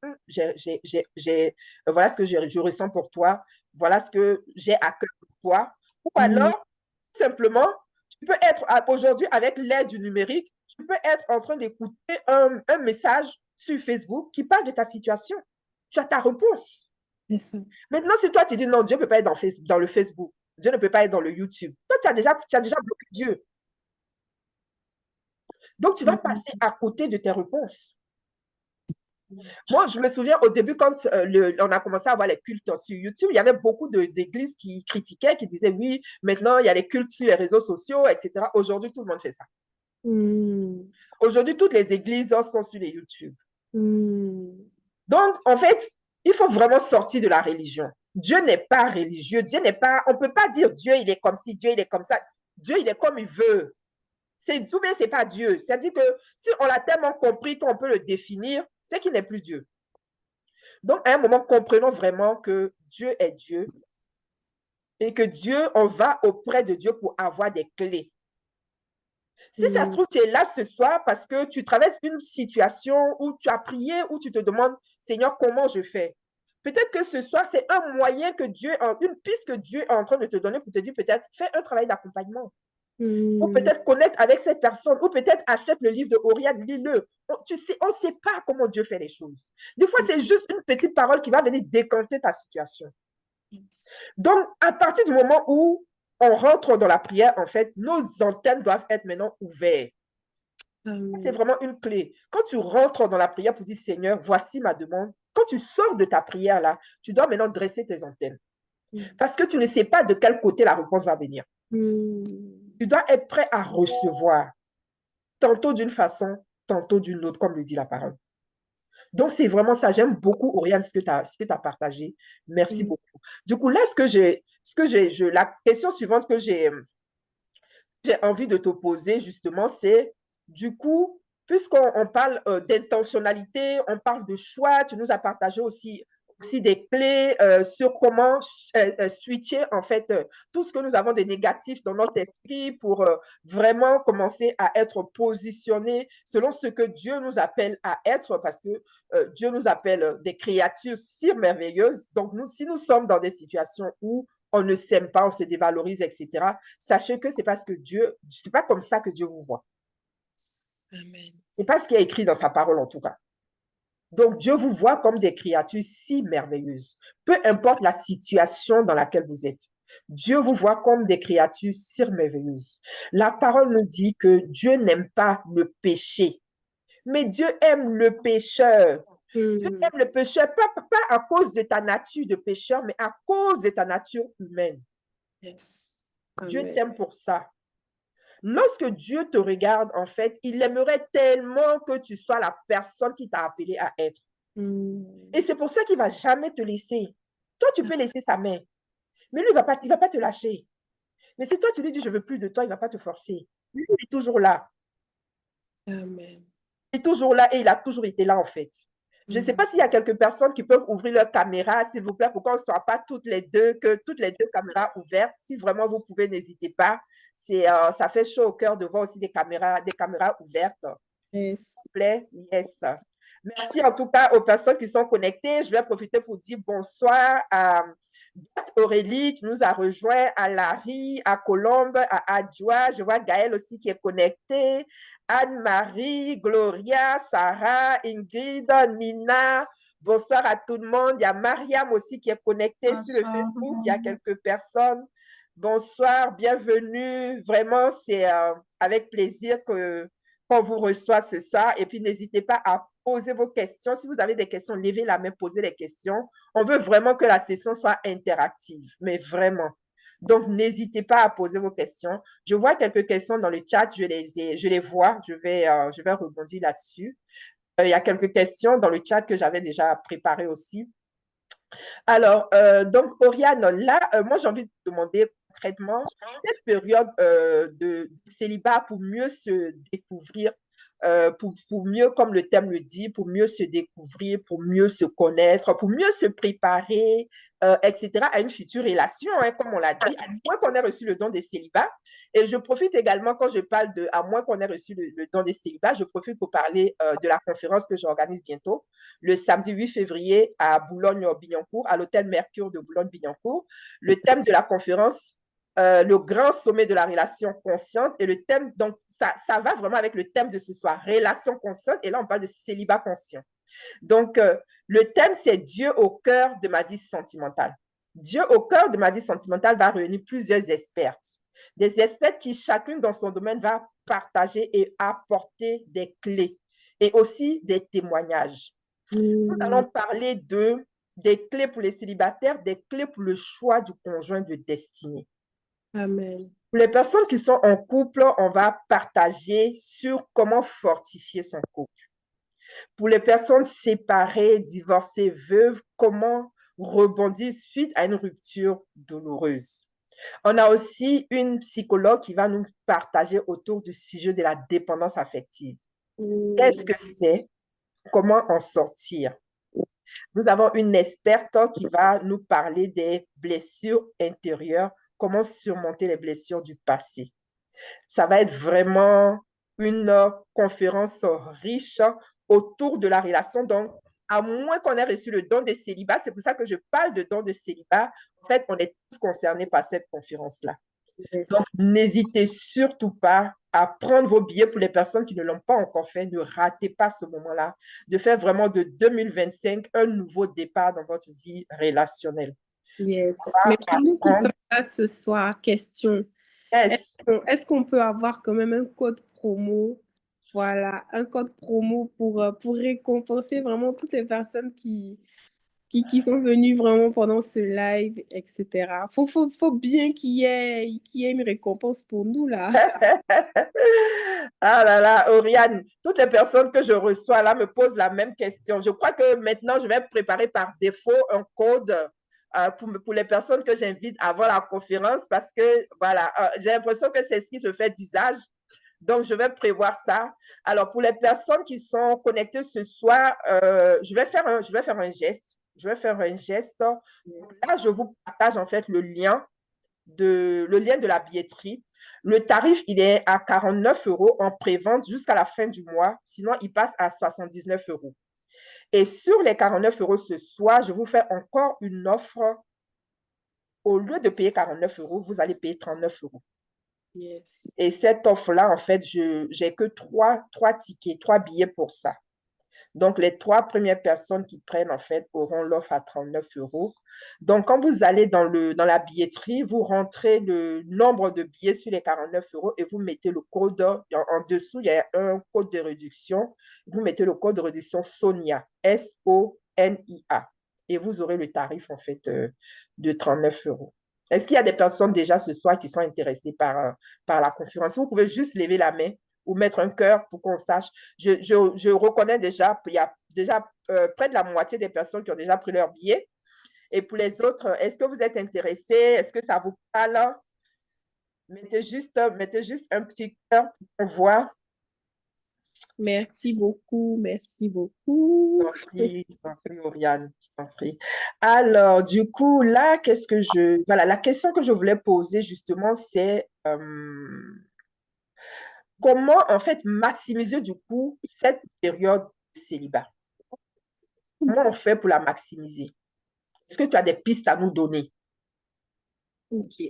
Speaker 1: Voilà ce que je ressens pour toi. Voilà ce que j'ai à cœur pour toi. Ou
Speaker 2: Mm.
Speaker 1: alors, simplement, tu peux être aujourd'hui, avec l'aide du numérique, tu peux être en train d'écouter un message sur Facebook qui parle de ta situation. Tu as ta réponse.
Speaker 2: C'est ça.
Speaker 1: Maintenant, si toi, tu dis non, Dieu ne peut pas être dans le Facebook, Dieu ne peut pas être dans le YouTube, toi, tu as déjà bloqué Dieu. Donc, tu vas
Speaker 2: Mm.
Speaker 1: passer à côté de tes réponses. Moi, je me souviens au début, quand on a commencé à avoir les cultes sur YouTube, il y avait beaucoup d'églises qui critiquaient, qui disaient oui, maintenant, il y a les cultes sur les réseaux sociaux, etc. Aujourd'hui, tout le monde fait ça.
Speaker 2: Mm.
Speaker 1: Aujourd'hui, toutes les églises sont sur les YouTube.
Speaker 2: Mm.
Speaker 1: Donc, en fait, il faut vraiment sortir de la religion. Dieu n'est pas religieux. Dieu n'est pas, on ne peut pas dire Dieu, il est comme ci, Dieu, il est comme ça. Dieu, il est comme il veut. Ou bien c'est pas Dieu. C'est-à-dire que si on l'a tellement compris qu'on peut le définir, c'est qu'il n'est plus Dieu. Donc, à un moment, comprenons vraiment que Dieu est Dieu et que Dieu, on va auprès de Dieu pour avoir des clés. Si ça se
Speaker 2: Mm.
Speaker 1: trouve, tu es là ce soir parce que tu traverses une situation où tu as prié, où tu te demandes, Seigneur, comment je fais? Peut-être que ce soir, c'est un moyen que Dieu, une piste que Dieu est en train de te donner pour te dire, peut-être, fais un travail d'accompagnement. Ou
Speaker 2: Mm.
Speaker 1: peut-être connecte avec cette personne, ou peut-être achète le livre de Oriane, lis-le. Tu sais, on ne sait pas comment Dieu fait les choses. Des fois, c'est juste une petite parole qui va venir décanter ta situation.
Speaker 2: Yes.
Speaker 1: Donc, à partir du moment où on rentre dans la prière, en fait, nos antennes doivent être maintenant ouvertes. C'est vraiment une clé. Quand tu rentres dans la prière pour dire, Seigneur, voici ma demande, quand tu sors de ta prière là, tu dois maintenant dresser tes antennes. Parce que tu ne sais pas de quel côté la réponse va venir. Tu dois être prêt à recevoir, tantôt d'une façon, tantôt d'une autre, comme le dit la parole. Donc, c'est vraiment ça. J'aime beaucoup, Oriane, ce que tu as partagé. Merci beaucoup. Du coup, là, la question suivante que j'ai envie de te poser, justement, c'est, du coup, puisqu'on parle d'intentionnalité, on parle de choix, tu nous as partagé aussi des clés sur comment switcher, en fait, tout ce que nous avons de négatif dans notre esprit pour vraiment commencer à être positionné selon ce que Dieu nous appelle à être, parce que Dieu nous appelle des créatures si merveilleuses. Donc, nous, si nous sommes dans des situations où on ne s'aime pas, on se dévalorise, etc. Sachez que c'est parce que Dieu, c'est pas comme ça que Dieu vous voit.
Speaker 2: Amen.
Speaker 1: C'est pas ce qui est écrit dans sa parole en tout cas. Donc Dieu vous voit comme des créatures si merveilleuses. Peu importe la situation dans laquelle vous êtes. Dieu vous voit comme des créatures si merveilleuses. La parole nous dit que Dieu n'aime pas le péché, mais Dieu aime le pécheur. Dieu aime le pécheur, pas à cause de ta nature de pécheur, mais à cause de ta nature humaine.
Speaker 2: Yes.
Speaker 1: Dieu t'aime pour ça. Lorsque Dieu te regarde, en fait, il aimerait tellement que tu sois la personne qui t'a appelé à être. Et c'est pour ça qu'il ne va jamais te laisser. Toi, tu peux laisser sa main, mais lui, il va pas te lâcher. Mais si toi, tu lui dis, je ne veux plus de toi, il ne va pas te forcer. Lui, il est toujours là.
Speaker 2: Amen.
Speaker 1: Il est toujours là et il a toujours été là, en fait. Je ne sais pas s'il y a quelques personnes qui peuvent ouvrir leur caméra, s'il vous plaît, pour qu'on ne soit pas toutes les deux caméras ouvertes. Si vraiment vous pouvez, n'hésitez pas. Ça fait chaud au cœur de voir aussi des caméras ouvertes.
Speaker 2: Yes.
Speaker 1: S'il vous plaît, yes. Merci en tout cas aux personnes qui sont connectées. Je vais profiter pour dire bonsoir à Aurélie qui nous a rejoint, à Larry, à Colombe, à Adjoa. Je vois Gaëlle aussi qui est connectée. Anne-Marie, Gloria, Sarah, Ingrid, Nina. Bonsoir à tout le monde. Il y a Mariam aussi qui est connectée sur le Facebook. Il y a quelques personnes. Bonsoir, bienvenue. Vraiment, c'est avec plaisir qu'on vous reçoit ce soir. Et puis, n'hésitez pas à poser vos questions. Si vous avez des questions, levez la main, posez les questions. On veut vraiment que la session soit interactive, mais vraiment. Donc, n'hésitez pas à poser vos questions. Je vois quelques questions dans le chat, je les vois, je vais rebondir là-dessus. Il y a quelques questions dans le chat que j'avais déjà préparées aussi. Alors, donc, Oriane, là, moi, j'ai envie de te demander concrètement, cette période de célibat pour mieux se découvrir, pour mieux, comme le thème le dit, pour mieux se découvrir, pour mieux se connaître, pour mieux se préparer, etc., à une future relation, hein, comme on l'a dit, à moins qu'on ait reçu le don des célibats. Et je profite également, quand je parle de à moins qu'on ait reçu le don des célibats, je profite pour parler de la conférence que j'organise bientôt, le samedi 8 février à Boulogne-Billancourt, à l'hôtel Mercure de Boulogne-Billancourt. Le thème de la conférence, le grand sommet de la relation consciente. Et le thème, donc, ça va vraiment avec le thème de ce soir, relation consciente. Et là, on parle de célibat conscient. Donc, le thème, c'est Dieu au cœur de ma vie sentimentale. Dieu au cœur de ma vie sentimentale va réunir plusieurs expertes. Des experts qui, chacune dans son domaine, va partager et apporter des clés et aussi des témoignages. Nous allons parler des clés pour les célibataires, des clés pour le choix du conjoint de destinée.
Speaker 2: Amen.
Speaker 1: Pour les personnes qui sont en couple, on va partager sur comment fortifier son couple. Pour les personnes séparées, divorcées, veuves, comment rebondir suite à une rupture douloureuse. On a aussi une psychologue qui va nous partager autour du sujet de la dépendance affective. Qu'est-ce que c'est? Comment en sortir? Nous avons une experte qui va nous parler des blessures intérieures, comment surmonter les blessures du passé. Ça va être vraiment une conférence riche autour de la relation. Donc, à moins qu'on ait reçu le don de célibat, c'est pour ça que je parle de don de célibat. En fait, on est tous concernés par cette conférence-là. Donc, n'hésitez surtout pas à prendre vos billets pour les personnes qui ne l'ont pas encore fait. Ne ratez pas ce moment-là, de faire vraiment de 2025 un nouveau départ dans votre vie relationnelle.
Speaker 2: Yes.
Speaker 1: On
Speaker 2: Mais
Speaker 1: va
Speaker 2: pour nous qui sommes
Speaker 1: apprendre.
Speaker 2: là ce soir, question,
Speaker 1: Yes.
Speaker 2: est-ce qu'on peut avoir quand même un code promo? Voilà, un code promo pour récompenser vraiment toutes les personnes qui sont venues vraiment pendant ce live, etc. Faut bien qu'il y ait une récompense pour nous, là.
Speaker 1: Ah là là, Oriane, toutes les personnes que je reçois là me posent la même question. Je crois que maintenant, je vais préparer par défaut un code pour les personnes que j'invite avant la conférence parce que, voilà, j'ai l'impression que c'est ce qui se fait d'usage. Donc, je vais prévoir ça. Alors, pour les personnes qui sont connectées ce soir, je vais faire un geste. Je vais faire un geste. Là, je vous partage en fait le lien de la billetterie. Le tarif, il est à 49 € en pré-vente jusqu'à la fin du mois. Sinon, il passe à 79 €. Et sur les 49 € ce soir, je vous fais encore une offre. Au lieu de payer 49 €, vous allez payer 39 €.
Speaker 2: Yes.
Speaker 1: Et cette offre-là, en fait, j'ai que trois tickets, trois billets pour ça. Donc, les trois premières personnes qui prennent, en fait, auront l'offre à 39 €. Donc, quand vous allez dans la billetterie, vous rentrez le nombre de billets sur les 49 € et vous mettez le code. En dessous, il y a un code de réduction. Vous mettez le code de réduction SONIA, SONIA. Et vous aurez le tarif, en fait, de 39 €. Est-ce qu'il y a des personnes déjà ce soir qui sont intéressées par la conférence? Vous pouvez juste lever la main ou mettre un cœur pour qu'on sache. Je reconnais déjà, il y a déjà près de la moitié des personnes qui ont déjà pris leur billet. Et pour les autres, est-ce que vous êtes intéressés? Est-ce que ça vous parle? Mettez juste un petit cœur pour qu'on voit.
Speaker 2: Merci beaucoup, merci
Speaker 1: Je
Speaker 2: beaucoup.
Speaker 1: t'en prie, Oriane, je t'en prie. Alors, du coup, là, voilà, la question que je voulais poser justement, c'est comment, en fait, maximiser, du coup, cette période de célibat? Comment on fait pour la maximiser? Est-ce que tu as des pistes à nous donner?
Speaker 2: Ok.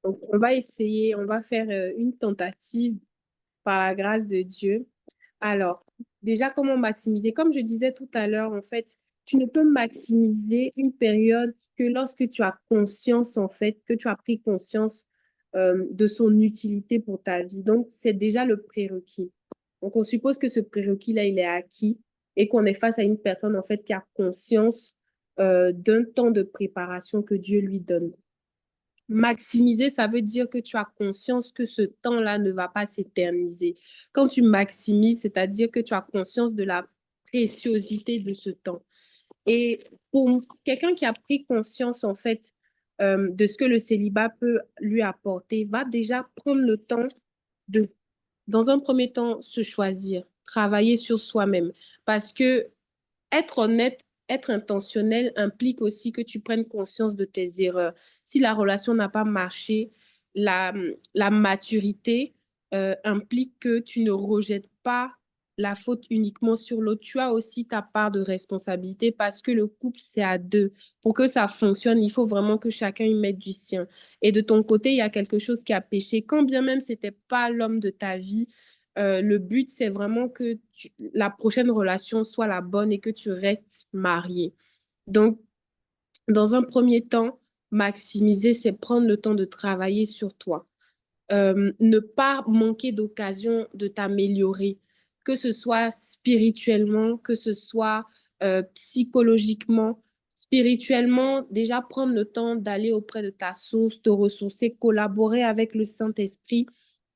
Speaker 2: Donc, on va essayer, on va faire une tentative par la grâce de Dieu. Alors, déjà, comment maximiser? Comme je disais tout à l'heure, en fait, tu ne peux maximiser une période que lorsque tu as conscience, en fait, que tu as pris conscience de son utilité pour ta vie. Donc, c'est déjà le prérequis. Donc, on suppose que ce prérequis-là, il est acquis et qu'on est face à une personne, en fait, qui a conscience d'un temps de préparation que Dieu lui donne. Maximiser, ça veut dire que tu as conscience que ce temps-là ne va pas s'éterniser. Quand tu maximises, c'est-à-dire que tu as conscience de la préciosité de ce temps. Et pour quelqu'un qui a pris conscience, en fait, de ce que le célibat peut lui apporter, va déjà prendre le temps de, dans un premier temps, se choisir, travailler sur soi-même. Parce que être honnête, être intentionnel implique aussi que tu prennes conscience de tes erreurs. Si la relation n'a pas marché, la, la maturité implique que tu ne rejettes pas la faute uniquement sur l'autre. Tu as aussi ta part de responsabilité parce que le couple, c'est à deux. Pour que ça fonctionne, il faut vraiment que chacun y mette du sien. Et de ton côté, il y a quelque chose qui a péché. Quand bien même ce n'était pas l'homme de ta vie, le but, c'est vraiment que la prochaine relation soit la bonne et que tu restes marié. Donc, dans un premier temps, maximiser, c'est prendre le temps de travailler sur toi. Ne pas manquer d'occasion de t'améliorer, que ce soit spirituellement, que ce soit psychologiquement. Spirituellement, déjà prendre le temps d'aller auprès de ta source, te ressourcer, collaborer avec le Saint-Esprit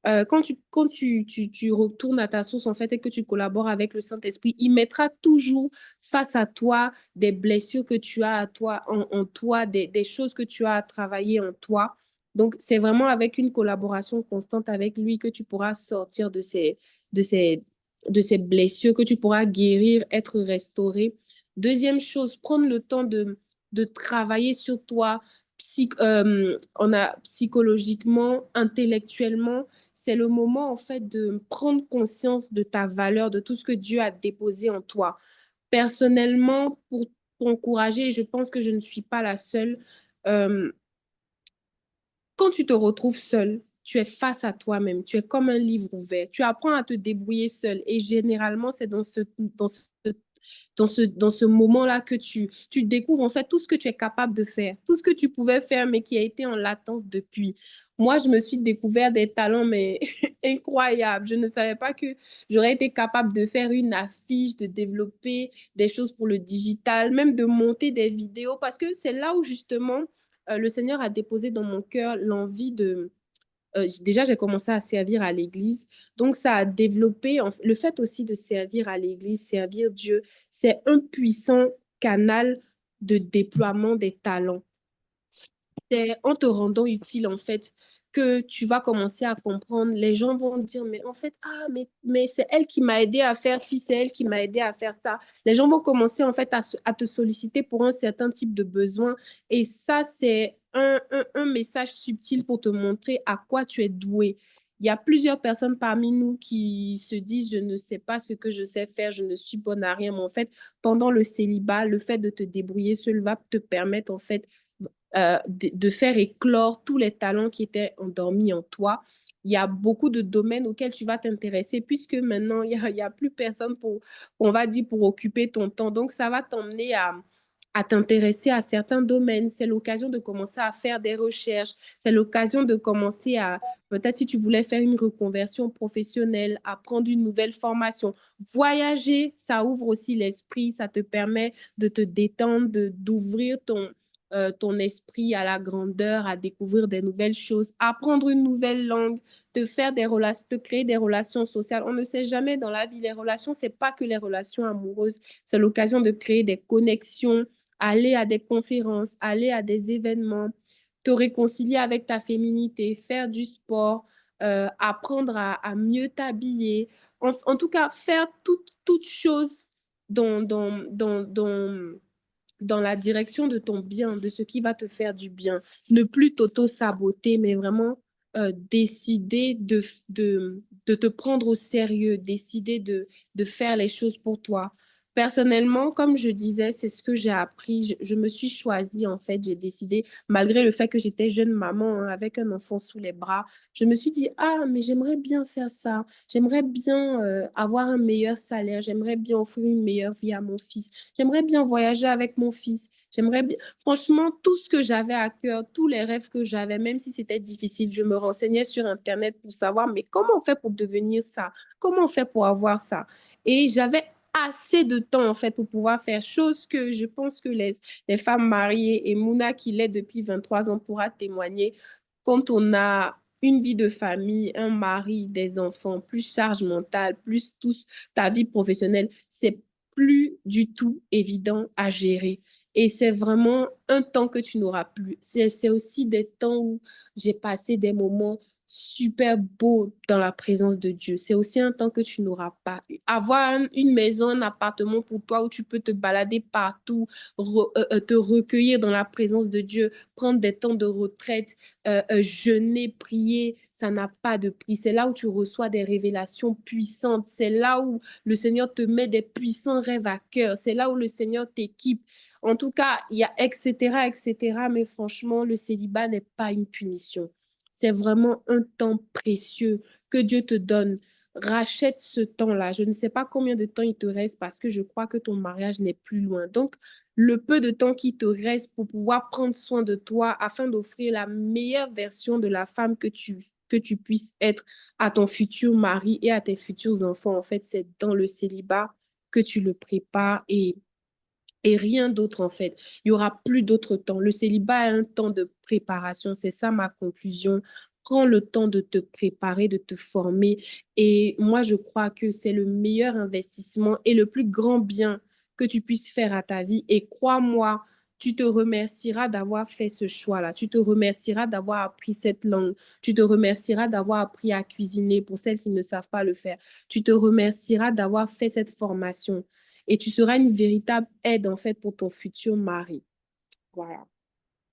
Speaker 2: quand tu retournes à ta source, en fait, et que tu collabores avec le Saint-Esprit, il mettra toujours face à toi des blessures que tu as à toi, en toi, des choses que tu as à travailler en toi. Donc, c'est vraiment avec une collaboration constante avec lui que tu pourras sortir de ces, de ces blessures, que tu pourras guérir, être restauré. Deuxième chose, prendre le temps de travailler sur toi, on a psychologiquement, intellectuellement, c'est le moment en fait de prendre conscience de ta valeur, de tout ce que Dieu a déposé en toi. Personnellement, pour t'encourager, et je pense que je ne suis pas la seule, euh, quand tu te retrouves seul, tu es face à toi-même, tu es comme un livre ouvert, tu apprends à te débrouiller seul. Et généralement, c'est dans dans ce moment-là que tu découvres en fait tout ce que tu es capable de faire, tout ce que tu pouvais faire, mais qui a été en latence depuis. Moi, je me suis découvert des talents, mais incroyables. Je ne savais pas que j'aurais été capable de faire une affiche, de développer des choses pour le digital, même de monter des vidéos, parce que c'est là où justement le Seigneur a déposé dans mon cœur l'envie de déjà, j'ai commencé à servir à l'église. Donc, ça a développé le fait aussi de servir à l'église, servir Dieu, c'est un puissant canal de déploiement des talents. C'est en te rendant utile, en fait, que tu vas commencer à comprendre. Les gens vont dire, mais en fait, ah, mais c'est elle qui m'a aidé à faire ci, c'est elle qui m'a aidé à faire ça. Les gens vont commencer, en fait, à te solliciter pour un certain type de besoin. Et ça, c'est un message subtil pour te montrer à quoi tu es doué. Il y a plusieurs personnes parmi nous qui se disent, je ne sais pas ce que je sais faire, je ne suis bonne à rien. Mais en fait, pendant le célibat, le fait de te débrouiller seul va te permettre, en fait, de faire éclore tous les talents qui étaient endormis en toi. Il y a beaucoup de domaines auxquels tu vas t'intéresser puisque maintenant, il y a plus personne pour, on va dire, pour occuper ton temps. Donc, ça va t'emmener à t'intéresser à certains domaines. C'est l'occasion de commencer à faire des recherches. C'est l'occasion de commencer à, peut-être si tu voulais faire une reconversion professionnelle, apprendre une nouvelle formation. Voyager, ça ouvre aussi l'esprit, ça te permet de te détendre, d'ouvrir ton esprit à la grandeur, à découvrir des nouvelles choses, apprendre une nouvelle langue, te faire des relations, te créer des relations sociales. On ne sait jamais dans la vie, les relations, c'est pas que les relations amoureuses, c'est l'occasion de créer des connexions, aller à des conférences, aller à des événements, te réconcilier avec ta féminité, faire du sport, apprendre à mieux t'habiller. En tout cas, faire toute chose dans la direction de ton bien, de ce qui va te faire du bien. Ne plus t'auto-saboter, mais vraiment décider de te prendre au sérieux, décider de faire les choses pour toi. Personnellement, comme je disais, c'est ce que j'ai appris. Je me suis choisie, en fait, j'ai décidé, malgré le fait que j'étais jeune maman hein, avec un enfant sous les bras, je me suis dit, ah, mais j'aimerais bien faire ça. J'aimerais bien avoir un meilleur salaire. J'aimerais bien offrir une meilleure vie à mon fils. J'aimerais bien voyager avec mon fils. J'aimerais bien. Franchement, tout ce que j'avais à cœur, tous les rêves que j'avais, même si c'était difficile, je me renseignais sur Internet pour savoir, mais comment on fait pour devenir ça? Comment on fait pour avoir ça? Et j'avais assez de temps, en fait, pour pouvoir faire chose que je pense que les femmes mariées et Mouna, qui l'est depuis 23 ans, pourra témoigner. Quand on a une vie de famille, un mari, des enfants, plus charge mentale, plus tous ta vie professionnelle, c'est plus du tout évident à gérer. Et c'est vraiment un temps que tu n'auras plus. C'est aussi des temps où j'ai passé des moments super beaux dans la présence de Dieu. C'est aussi un temps que tu n'auras pas. Avoir une maison, un appartement pour toi où tu peux te balader partout, te recueillir dans la présence de Dieu, prendre des temps de retraite, jeûner, prier, ça n'a pas de prix. C'est là où tu reçois des révélations puissantes. C'est là où le Seigneur te met des puissants rêves à cœur. C'est là où le Seigneur t'équipe. En tout cas, il y a etc., etc. Mais franchement, le célibat n'est pas une punition. C'est vraiment un temps précieux que Dieu te donne. Rachète ce temps-là. Je ne sais pas combien de temps il te reste parce que je crois que ton mariage n'est plus loin. Donc, le peu de temps qui te reste pour pouvoir prendre soin de toi afin d'offrir la meilleure version de la femme que tu puisses être à ton futur mari et à tes futurs enfants. En fait, c'est dans le célibat que tu le prépares et rien d'autre en fait. Il y aura plus d'autre temps. Le célibat est un temps de préparation. C'est ça ma conclusion. Prends le temps de te préparer, de te former. Et moi, je crois que c'est le meilleur investissement et le plus grand bien que tu puisses faire à ta vie. Et crois-moi, tu te remercieras d'avoir fait ce choix-là. Tu te remercieras d'avoir appris cette langue. Tu te remercieras d'avoir appris à cuisiner pour celles qui ne savent pas le faire. Tu te remercieras d'avoir fait cette formation et tu seras une véritable aide en fait pour ton futur mari. Voilà.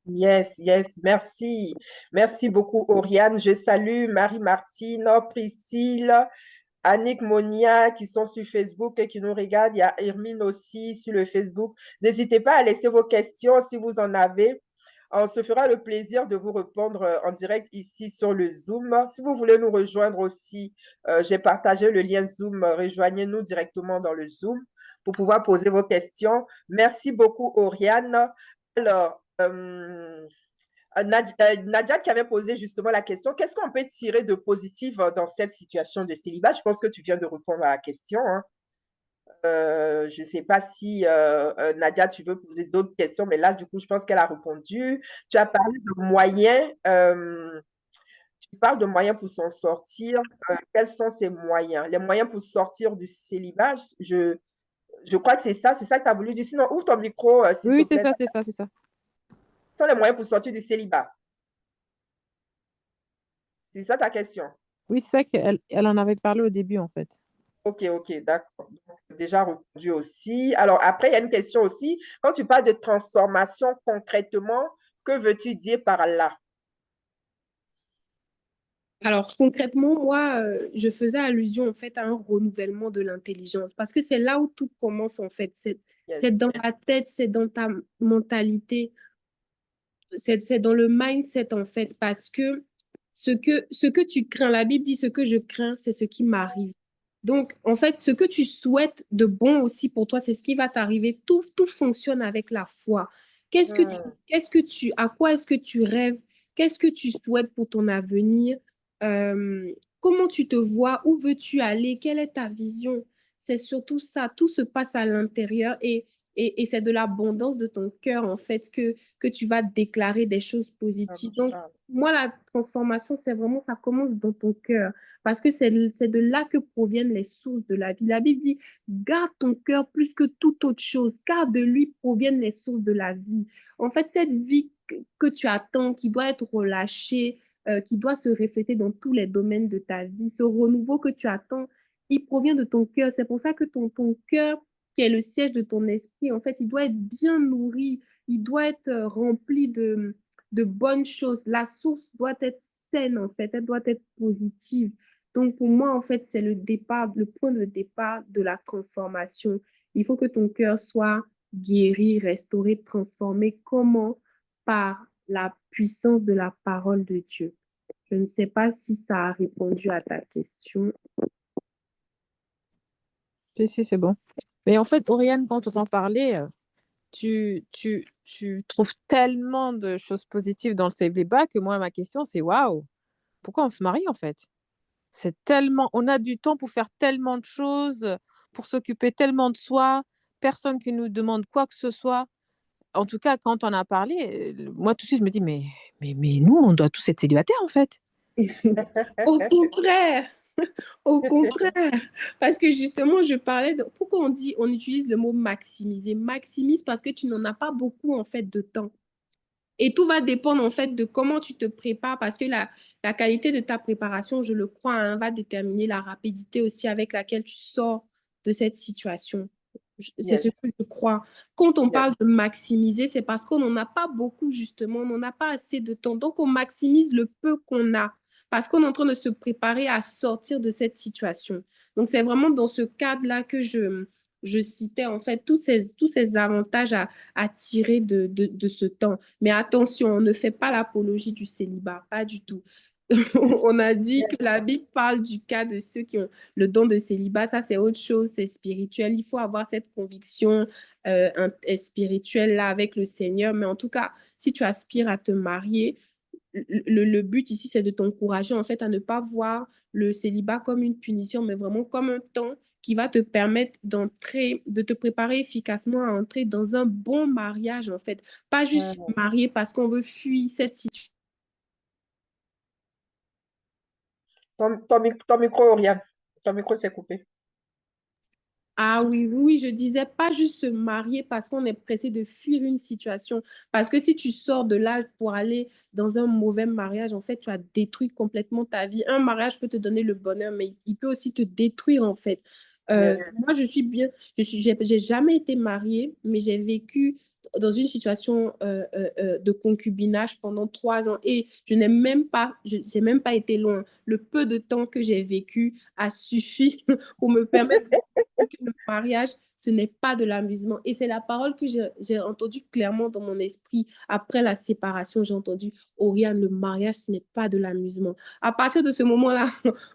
Speaker 1: Yes, yes, merci. Merci beaucoup, Oriane. Je salue Marie-Martine, Priscille, Annick Monia qui sont sur Facebook et qui nous regardent. Il y a Hermine aussi sur le Facebook. N'hésitez pas à laisser vos questions si vous en avez. On se fera le plaisir de vous répondre en direct ici sur le Zoom. Si vous voulez nous rejoindre aussi, j'ai partagé le lien Zoom. Rejoignez-nous directement dans le Zoom pour pouvoir poser vos questions. Merci beaucoup, Oriane. Alors, Nadia qui avait posé justement la question, qu'est-ce qu'on peut tirer de positif dans cette situation de célibat? Je pense que tu viens de répondre à la question, hein. Je ne sais pas si Nadia, tu veux poser d'autres questions, mais là, du coup, je pense qu'elle a répondu. Tu as parlé de moyens. Tu parles de moyens pour s'en sortir. Quels sont ces moyens? Les moyens pour sortir du célibat, je crois que c'est ça que tu as voulu dire. Sinon, ouvre ton micro, s'il te
Speaker 3: Oui, c'est
Speaker 1: plaît.
Speaker 3: ça, c'est ça, c'est ça.
Speaker 1: Quels sont les moyens pour sortir du célibat? C'est ça ta question?
Speaker 3: Oui, c'est ça qu'elle en avait parlé au début, en fait.
Speaker 1: Ok, ok, d'accord. Donc, déjà répondu aussi. Alors, après, il y a une question aussi. Quand tu parles de transformation concrètement, que veux-tu dire par là?
Speaker 2: Alors concrètement, moi, je faisais allusion en fait à un renouvellement de l'intelligence parce que c'est là où tout commence en fait. C'est
Speaker 1: Yes.
Speaker 2: dans la tête, c'est dans ta mentalité, c'est dans le mindset en fait parce que ce que tu crains, la Bible dit ce que je crains, c'est ce qui m'arrive. Donc en fait, ce que tu souhaites de bon aussi pour toi, c'est ce qui va t'arriver. Tout fonctionne avec la foi.
Speaker 1: Hmm.
Speaker 2: À quoi est-ce que tu rêves? Qu'est-ce que tu souhaites pour ton avenir? Comment tu te vois? Où veux-tu aller? Quelle est ta vision? C'est surtout ça. Tout se passe à l'intérieur et c'est de l'abondance de ton cœur, en fait, que tu vas déclarer des choses positives. Donc, moi, la transformation, c'est vraiment, ça commence dans ton cœur parce que c'est de là que proviennent les sources de la vie. La Bible dit, garde ton cœur plus que toute autre chose, car de lui proviennent les sources de la vie. En fait, cette vie que tu attends, qui doit être relâchée, qui doit se refléter dans tous les domaines de ta vie. Ce renouveau que tu attends, il provient de ton cœur. C'est pour ça que ton cœur, qui est le siège de ton esprit, en fait, il doit être bien nourri, il doit être rempli de bonnes choses. La source doit être saine, en fait, elle doit être positive. Donc, pour moi, en fait, c'est le départ, le point de départ de la transformation. Il faut que ton cœur soit guéri, restauré, transformé. Comment? Par la puissance de la parole de Dieu. Je ne sais pas si ça a répondu à ta question.
Speaker 3: Si, c'est bon. Mais en fait, Oriane, quand on t'en parlait, tu trouves tellement de choses positives dans le célibat que moi, ma question, c'est waouh, pourquoi on se marie en fait? C'est tellement, on a du temps pour faire tellement de choses, pour s'occuper tellement de soi, personne qui nous demande quoi que ce soit. En tout cas, quand on a parlé, moi tout de suite, je me dis, mais nous, on doit tous être célibataires en fait.
Speaker 2: Au contraire, au contraire, parce que justement, je parlais de pourquoi on utilise le mot maximiser. Maximise parce que tu n'en as pas beaucoup en fait de temps. Et tout va dépendre en fait de comment tu te prépares parce que la qualité de ta préparation, je le crois, hein, va déterminer la rapidité aussi avec laquelle tu sors de cette situation. C'est ce
Speaker 1: Yes.
Speaker 2: que je crois. Quand on parle
Speaker 1: Yes.
Speaker 2: de maximiser, c'est parce qu'on n'en a pas beaucoup justement, on n'en a pas assez de temps. Donc on maximise le peu qu'on a parce qu'on est en train de se préparer à sortir de cette situation. Donc c'est vraiment dans ce cadre-là que je citais en fait tous ces avantages à tirer de ce temps. Mais attention, on ne fait pas l'apologie du célibat, pas du tout. On a dit que la Bible parle du cas de ceux qui ont le don de célibat. Ça, c'est autre chose, c'est spirituel. Il faut avoir cette conviction spirituelle là avec le Seigneur. Mais en tout cas, si tu aspires à te marier, le but ici, c'est de t'encourager en fait à ne pas voir le célibat comme une punition, mais vraiment comme un temps qui va te permettre d'entrer, de te préparer efficacement à entrer dans un bon mariage en fait. Pas juste se marier parce qu'on veut fuir cette situation.
Speaker 1: Ton micro, Oriane. Ton micro s'est coupé.
Speaker 2: Ah oui, oui, oui, je disais pas juste se marier parce qu'on est pressé de fuir une situation. Parce que si tu sors de là pour aller dans un mauvais mariage, en fait, tu as détruit complètement ta vie. Un mariage peut te donner le bonheur, mais il peut aussi te détruire, en fait.
Speaker 1: Yes.
Speaker 2: Moi, je suis bien, j'ai jamais été mariée, mais j'ai vécu dans une situation de concubinage pendant 3 ans et j'ai même pas été loin. Le peu de temps que j'ai vécu a suffi pour me permettre de comprendre que le mariage, ce n'est pas de l'amusement. Et c'est la parole que j'ai entendue clairement dans mon esprit après la séparation. J'ai entendu, Oriane, le mariage, ce n'est pas de l'amusement. À partir de ce moment-là,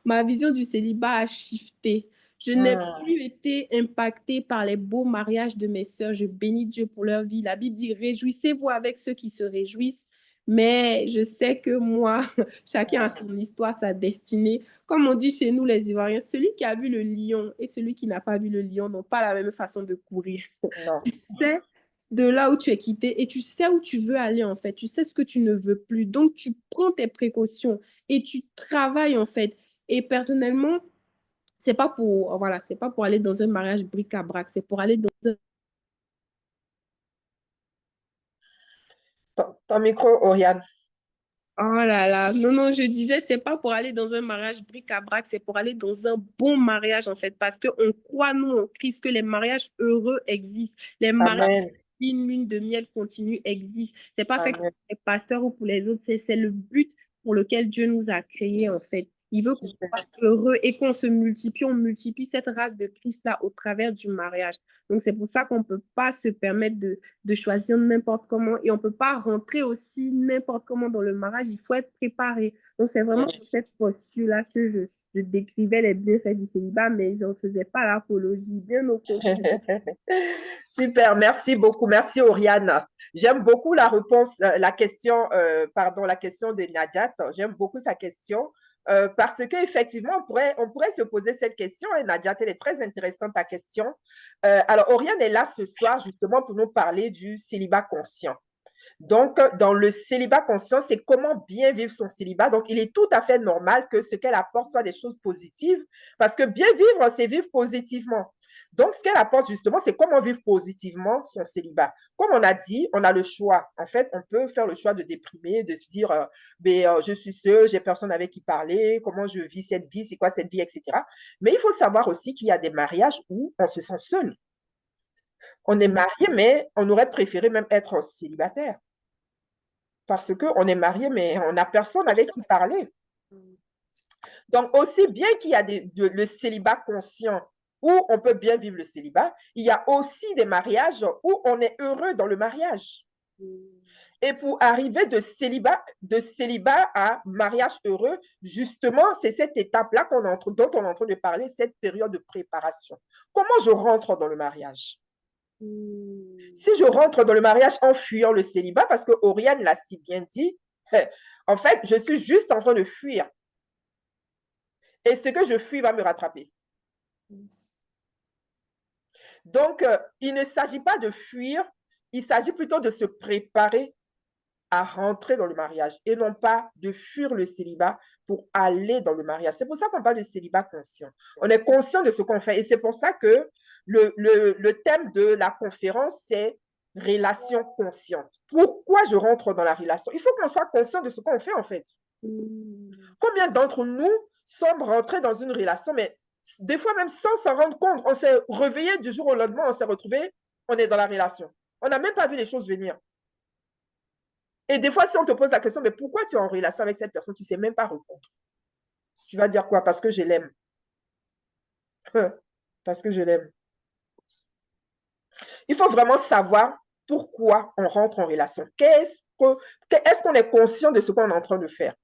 Speaker 2: ma vision du célibat a shifté. Je n'ai plus été impactée par les beaux mariages de mes sœurs. Je bénis Dieu pour leur vie. La Bible dit, réjouissez-vous avec ceux qui se réjouissent. Mais je sais que moi, chacun a son histoire, sa destinée. Comme on dit chez nous, les Ivoiriens, celui qui a vu le lion et celui qui n'a pas vu le lion n'ont pas la même façon de courir.
Speaker 1: Non.
Speaker 2: Tu sais de là où tu es quitté et tu sais où tu veux aller en fait. Tu sais ce que tu ne veux plus. Donc, tu prends tes précautions et tu travailles en fait. Et personnellement, c'est pas pour aller dans un mariage bric-à-brac, c'est pour aller dans un...
Speaker 1: Ton micro, Oriane.
Speaker 2: Oh là là, non, non, je disais, c'est pas pour aller dans un mariage bric-à-brac, c'est pour aller dans un bon mariage en fait, parce qu'on croit, nous, en Christ, que les mariages heureux existent. Les mariages
Speaker 1: Amen.
Speaker 2: une lune de miel continue existent. C'est pas fait pour
Speaker 1: Amen.
Speaker 2: les pasteurs ou pour les autres, c'est le but pour lequel Dieu nous a créés en fait. Il veut qu'on
Speaker 1: Super.
Speaker 2: soit heureux et qu'on se multiplie, on multiplie cette race de Christ-là au travers du mariage. Donc c'est pour ça qu'on ne peut pas se permettre de choisir n'importe comment et on ne peut pas rentrer aussi n'importe comment dans le mariage. Il faut être préparé. Donc c'est vraiment sur cette posture-là que je décrivais les bienfaits du célibat, mais je ne faisais pas l'apologie, bien au contraire.
Speaker 1: Super, merci beaucoup. Merci, Oriane. J'aime beaucoup la réponse, la question de Nadiat. J'aime beaucoup sa question. Parce qu'effectivement, on pourrait se poser cette question. Et Nadiat, elle est très intéressante, ta question. Alors, Oriane est là ce soir justement pour nous parler du célibat conscient. Donc, dans le célibat conscient, c'est comment bien vivre son célibat. Donc, il est tout à fait normal que ce qu'elle apporte soit des choses positives, parce que bien vivre, c'est vivre positivement. Donc, ce qu'elle apporte justement, c'est comment vivre positivement son célibat. Comme on a dit, on a le choix. En fait, on peut faire le choix de déprimer, de se dire, je suis seul, j'ai personne avec qui parler, comment je vis cette vie, c'est quoi cette vie, etc. Mais il faut savoir aussi qu'il y a des mariages où on se sent seul. On est marié, mais on aurait préféré même être célibataire. Parce qu'on est marié, mais on n'a personne avec qui parler. Donc, aussi bien qu'il y a le célibat conscient où on peut bien vivre le célibat, il y a aussi des mariages où on est heureux dans le mariage. Et pour arriver de célibat à mariage heureux, justement, c'est cette étape-là dont on est en train de parler, cette période de préparation. Comment je rentre dans le mariage? Si je rentre dans le mariage en fuyant le célibat, parce que Oriane l'a si bien dit, en fait, je suis juste en train de fuir. Et ce que je fuis va me rattraper. Donc, il ne s'agit pas de fuir, il s'agit plutôt de se préparer à rentrer dans le mariage et non pas de fuir le célibat pour aller dans le mariage. C'est pour ça qu'on parle de célibat conscient. On est conscient de ce qu'on fait et c'est pour ça que le thème de la conférence, c'est relation consciente. Pourquoi je rentre dans la relation? Il faut qu'on soit conscient de ce qu'on fait en fait. Combien d'entre nous sommes rentrés dans une relation, mais des fois même sans s'en rendre compte, on s'est réveillé du jour au lendemain, on s'est retrouvé, on est dans la relation. On n'a même pas vu les choses venir. Et des fois, si on te pose la question, mais pourquoi tu es en relation avec cette personne, tu ne sais même pas répondre. Tu vas dire quoi? Parce que je l'aime. Parce que je l'aime. Il faut vraiment savoir pourquoi on rentre en relation. Est-ce qu'on est conscient de ce qu'on est en train de faire?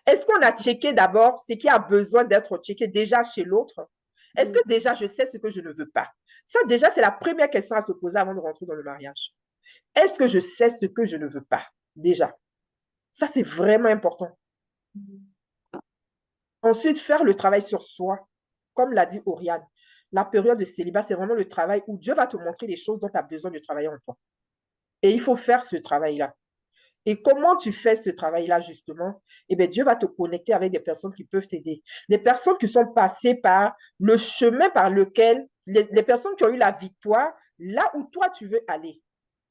Speaker 1: Est-ce qu'on a checké d'abord ce qui a besoin d'être checké déjà chez l'autre? Est-ce que déjà je sais ce que je ne veux pas? Ça, déjà, c'est la première question à se poser avant de rentrer dans le mariage. Est-ce que je sais ce que je ne veux pas? Déjà. Ça, c'est vraiment important. Ensuite, faire le travail sur soi. Comme l'a dit Oriane, la période de célibat, c'est vraiment le travail où Dieu va te montrer les choses dont tu as besoin de travailler en toi. Et il faut faire ce travail-là. Et comment tu fais ce travail-là, justement? Eh bien, Dieu va te connecter avec des personnes qui peuvent t'aider. Des personnes qui sont passées par le chemin par lequel, les personnes qui ont eu la victoire, là où toi, tu veux aller.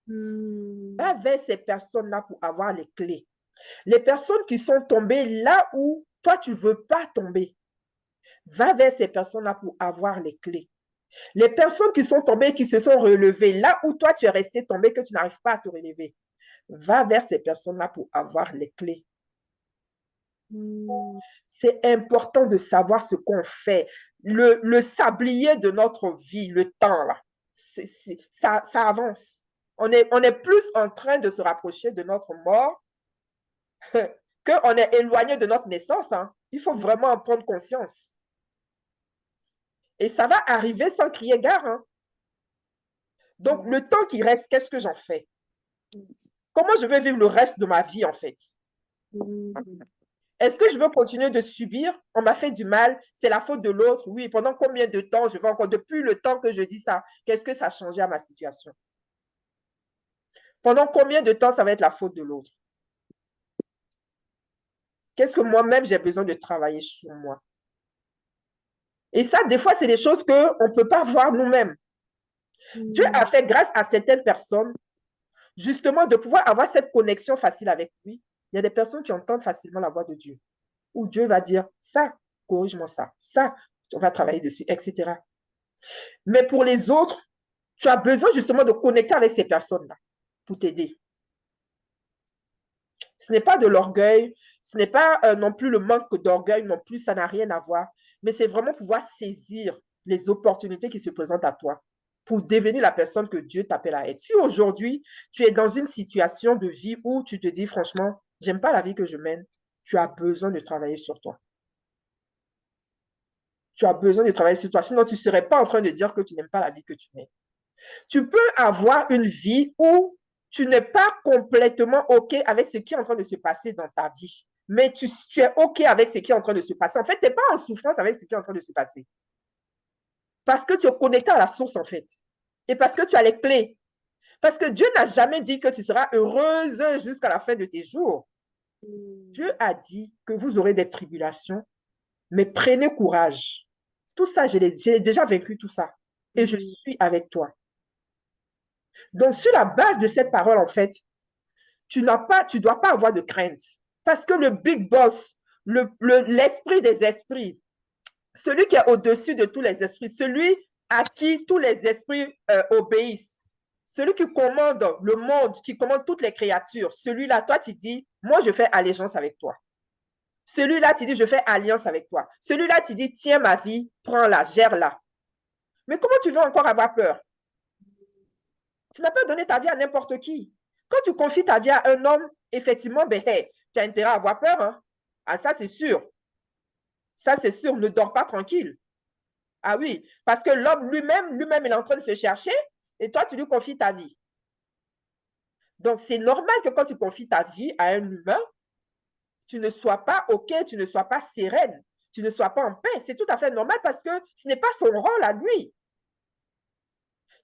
Speaker 1: Va vers ces personnes-là pour avoir les clés. Les personnes qui sont tombées là où toi, tu ne veux pas tomber. Va vers ces personnes-là pour avoir les clés. Les personnes qui sont tombées, qui se sont relevées, là où toi tu es resté tombé, que tu n'arrives pas à te relever, va vers ces personnes-là pour avoir les clés. C'est important de savoir ce qu'on fait. Le sablier de notre vie, le temps, là, ça avance. On est plus en train de se rapprocher de notre mort qu'on est éloigné de notre naissance. Hein. Il faut vraiment en prendre conscience. Et ça va arriver sans crier gare. Hein. Donc, le temps qui reste, qu'est-ce que j'en fais? Comment je vais vivre le reste de ma vie, en fait? Est-ce que je veux continuer de subir? On m'a fait du mal, c'est la faute de l'autre. Oui, pendant combien de temps je vais encore, depuis le temps que je dis ça, qu'est-ce que ça a changé à ma situation? Pendant combien de temps ça va être la faute de l'autre? Qu'est-ce que moi-même j'ai besoin de travailler sur moi? Et ça, des fois, c'est des choses qu'on ne peut pas voir nous-mêmes. Dieu a fait grâce à certaines personnes, justement, de pouvoir avoir cette connexion facile avec lui. Il y a des personnes qui entendent facilement la voix de Dieu, où Dieu va dire, ça, corrige-moi ça, on va travailler dessus, etc. Mais pour les autres, tu as besoin justement de connecter avec ces personnes-là pour t'aider. Ce n'est pas de l'orgueil, ce n'est pas non plus le manque d'orgueil non plus, ça n'a rien à voir, mais c'est vraiment pouvoir saisir les opportunités qui se présentent à toi pour devenir la personne que Dieu t'appelle à être. Si aujourd'hui, tu es dans une situation de vie où tu te dis franchement, j'aime pas la vie que je mène, tu as besoin de travailler sur toi. Tu as besoin de travailler sur toi, sinon tu ne serais pas en train de dire que tu n'aimes pas la vie que tu mènes. Tu peux avoir une vie où tu n'es pas complètement OK avec ce qui est en train de se passer dans ta vie, mais tu es OK avec ce qui est en train de se passer. En fait, tu n'es pas en souffrance avec ce qui est en train de se passer. Parce que tu es connecté à la source, en fait. Et parce que tu as les clés. Parce que Dieu n'a jamais dit que tu seras heureuse jusqu'à la fin de tes jours. Dieu a dit que vous aurez des tribulations, mais prenez courage. Tout ça, j'ai déjà vaincu tout ça. Et je suis avec toi. Donc, sur la base de cette parole, en fait, tu ne dois pas avoir de crainte. Parce que le big boss, l'esprit des esprits, celui qui est au-dessus de tous les esprits, celui à qui tous les esprits obéissent, celui qui commande le monde, qui commande toutes les créatures, celui-là, toi, tu dis, moi, je fais allégeance avec toi. Celui-là, tu dis, je fais alliance avec toi. Celui-là, tu dis, tiens ma vie, prends-la, gère-la. Mais comment tu veux encore avoir peur? Tu n'as pas donné ta vie à n'importe qui. Quand tu confies ta vie à un homme, effectivement, ben, hey, tu as intérêt à avoir peur. Hein? Ah, ça, c'est sûr. Ça, c'est sûr. Ne dors pas tranquille. Ah oui, parce que l'homme lui-même, il est en train de se chercher et toi, tu lui confies ta vie. Donc, c'est normal que quand tu confies ta vie à un humain, tu ne sois pas OK, tu ne sois pas sereine, tu ne sois pas en paix. C'est tout à fait normal parce que ce n'est pas son rôle à lui.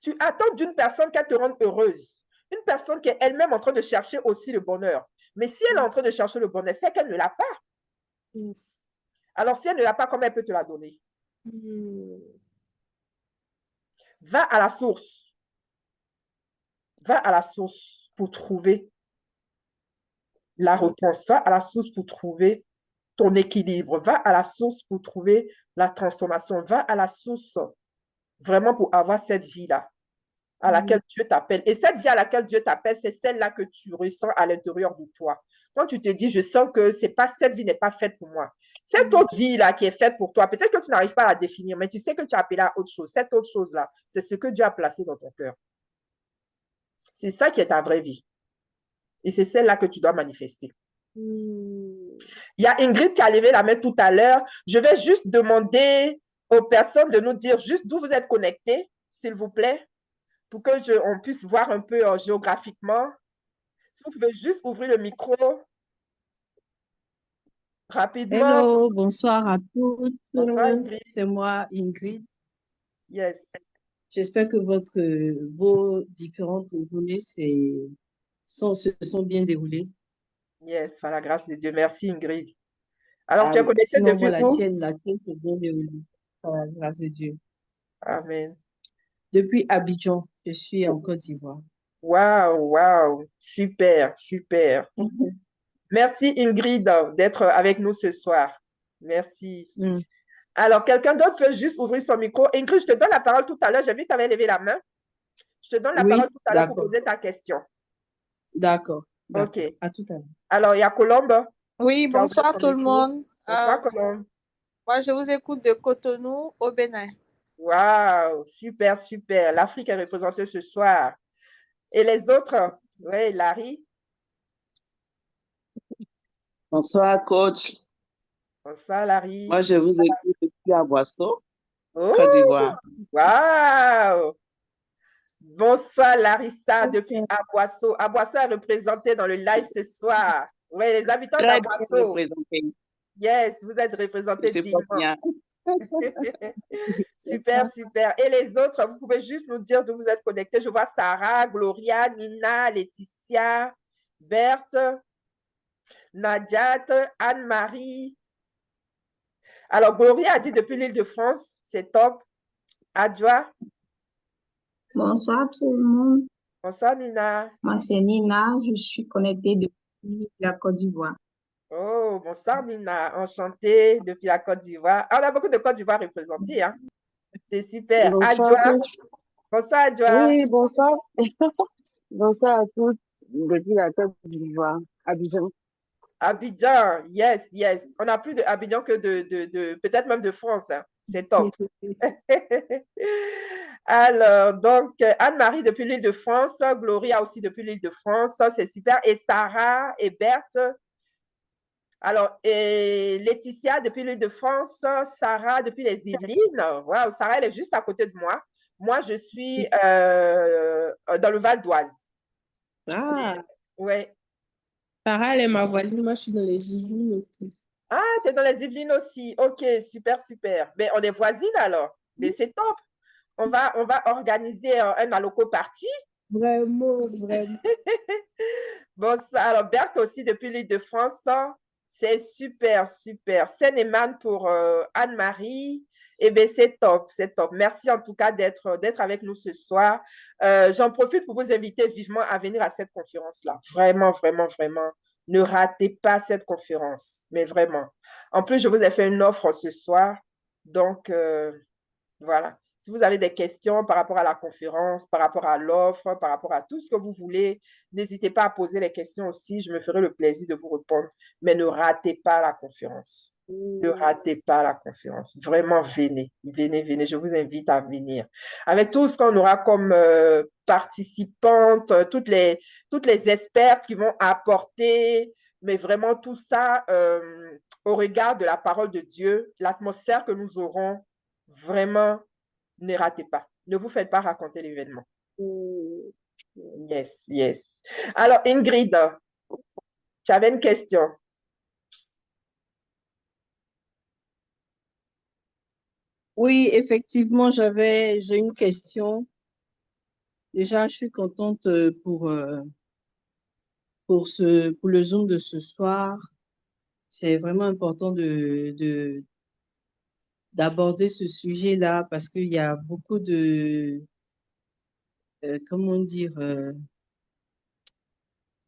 Speaker 1: Tu attends d'une personne qu'elle te rende heureuse. Une personne qui est elle-même en train de chercher aussi le bonheur. Mais si elle est en train de chercher le bonheur, c'est qu'elle ne l'a pas. Alors, si elle ne l'a pas, comment elle peut te la donner? Va à la source. Va à la source pour trouver la réponse. Va à la source pour trouver ton équilibre. Va à la source pour trouver la transformation. Va à la source vraiment pour avoir cette vie-là à laquelle Dieu t'appelle. Et cette vie à laquelle Dieu t'appelle, c'est celle-là que tu ressens à l'intérieur de toi. Quand tu te dis, je sens que cette vie n'est pas faite pour moi. Cette autre vie-là qui est faite pour toi, peut-être que tu n'arrives pas à la définir, mais tu sais que tu as appelé à autre chose. Cette autre chose-là, c'est ce que Dieu a placé dans ton cœur. C'est ça qui est ta vraie vie. Et c'est celle-là que tu dois manifester. Il y a Ingrid qui a levé la main tout à l'heure. Je vais juste demander aux personnes de nous dire juste d'où vous êtes connectés, s'il vous plaît, pour qu'on puisse voir un peu géographiquement. Si vous pouvez juste ouvrir le micro rapidement.
Speaker 4: Hello, bonsoir à tous.
Speaker 1: Bonsoir, Ingrid.
Speaker 4: C'est moi, Ingrid.
Speaker 1: Yes.
Speaker 4: J'espère que vos différentes journées se sont bien déroulées.
Speaker 1: Yes, par la grâce de Dieu. Merci, Ingrid. Alors, tu es
Speaker 4: Ah,
Speaker 1: connectée
Speaker 4: sinon,
Speaker 1: depuis
Speaker 4: moi,
Speaker 1: où?
Speaker 4: la tienne s'est bien déroulée. Par la grâce de Dieu.
Speaker 1: Amen.
Speaker 4: Depuis Abidjan, je suis en Côte d'Ivoire.
Speaker 1: Waouh, waouh. Super, super. Merci, Ingrid, d'être avec nous ce soir. Merci. Alors, quelqu'un d'autre peut juste ouvrir son micro. Ingrid, je te donne la parole tout à l'heure. J'ai vu que tu avais levé la main. Je te donne la parole
Speaker 4: Oui,
Speaker 1: tout à l'heure pour
Speaker 4: d'accord,
Speaker 1: poser ta question.
Speaker 4: d'accord,
Speaker 1: OK.
Speaker 4: d'accord. À tout à l'heure.
Speaker 1: Alors, il y a Colombe
Speaker 5: Oui,
Speaker 1: qui a ouvert
Speaker 5: bonsoir
Speaker 1: son
Speaker 5: tout le
Speaker 1: micro.
Speaker 5: monde.
Speaker 1: Bonsoir, Colombe.
Speaker 5: Moi, je vous écoute de Cotonou au Bénin.
Speaker 1: Waouh, super, super. L'Afrique est représentée ce soir. Et les autres? Oui, Larry.
Speaker 6: Bonsoir, coach.
Speaker 1: Bonsoir, Larry.
Speaker 6: Moi, je vous écoute depuis à Boisseau, Côte
Speaker 1: Oh,
Speaker 6: d'Ivoire.
Speaker 1: waouh. Bonsoir, Larissa, depuis Aboisseau. Aboisseau est représenté dans le live ce soir. Oui, les habitants
Speaker 6: Très bien
Speaker 1: d'Aboisseau.
Speaker 6: représenté.
Speaker 1: Yes, vous êtes représentés
Speaker 6: C'est pas
Speaker 1: dignement.
Speaker 6: bien.
Speaker 1: Super, super. Et les autres, vous pouvez juste nous dire d'où vous êtes connectés. Je vois Sarah, Gloria, Nina, Laetitia, Berthe, Nadiat, Anne-Marie. Alors, Gloria a dit depuis l'Île-de-France, c'est top. Adjoa,
Speaker 7: Bonsoir tout le monde.
Speaker 1: bonsoir Nina.
Speaker 7: Moi, c'est Nina. Je suis connectée depuis la Côte d'Ivoire.
Speaker 1: Oh, bonsoir Nina, enchantée depuis la Côte d'Ivoire. Ah, on a beaucoup de Côte d'Ivoire représentés, hein. C'est super.
Speaker 8: Bonsoir,
Speaker 1: Adjoa,
Speaker 8: coach.
Speaker 1: bonsoir Adjoa.
Speaker 8: Oui, bonsoir. Bonsoir à tous depuis la Côte d'Ivoire, Abidjan.
Speaker 1: Abidjan, yes, yes. On a plus d'Abidjan que peut-être même de France, hein. C'est top. Alors, donc, Anne-Marie depuis l'Île-de-France, Gloria aussi depuis l'Île-de-France, ça c'est super. Et Sarah et Berthe. Alors, et Laetitia depuis l'Île-de-France, Sarah depuis les Yvelines. Waouh, Sarah, elle est juste à côté de moi. Moi, je suis dans le Val d'Oise.
Speaker 2: Ah,
Speaker 1: Oui.
Speaker 2: Sarah, elle est ma voisine. Moi, je suis dans les Yvelines aussi.
Speaker 1: Ah, tu es dans les Yvelines aussi. OK, super, super. Mais on est voisines alors. Mais c'est top. On va organiser un Aloko party.
Speaker 2: Vraiment, vraiment.
Speaker 1: Bon, ça, alors Berthe aussi depuis l'Île-de-France, c'est super, super. Seine-et-Marne pour Anne-Marie. Eh bien, c'est top, c'est top. Merci en tout cas d'être avec nous ce soir. J'en profite pour vous inviter vivement à venir à cette conférence-là. Vraiment, vraiment, vraiment. Ne ratez pas cette conférence, mais vraiment. En plus, je vous ai fait une offre ce soir. Donc, voilà. Si vous avez des questions par rapport à la conférence, par rapport à l'offre, par rapport à tout ce que vous voulez, n'hésitez pas à poser les questions aussi. Je me ferai le plaisir de vous répondre. Mais ne ratez pas la conférence. Ne ratez pas la conférence. Vraiment, venez, venez, venez. Je vous invite à venir. Avec tout ce qu'on aura comme participantes, toutes les expertes qui vont apporter, mais vraiment tout ça au regard de la parole de Dieu, l'atmosphère que nous aurons. Vraiment, ne ratez pas. Ne vous faites pas raconter l'événement. Yes, yes. Alors, Ingrid, tu avais une question.
Speaker 4: Oui, effectivement, j'ai une question. Déjà, je suis contente pour le Zoom de ce soir. C'est vraiment important d'aborder ce sujet-là parce qu'il y a beaucoup comment dire,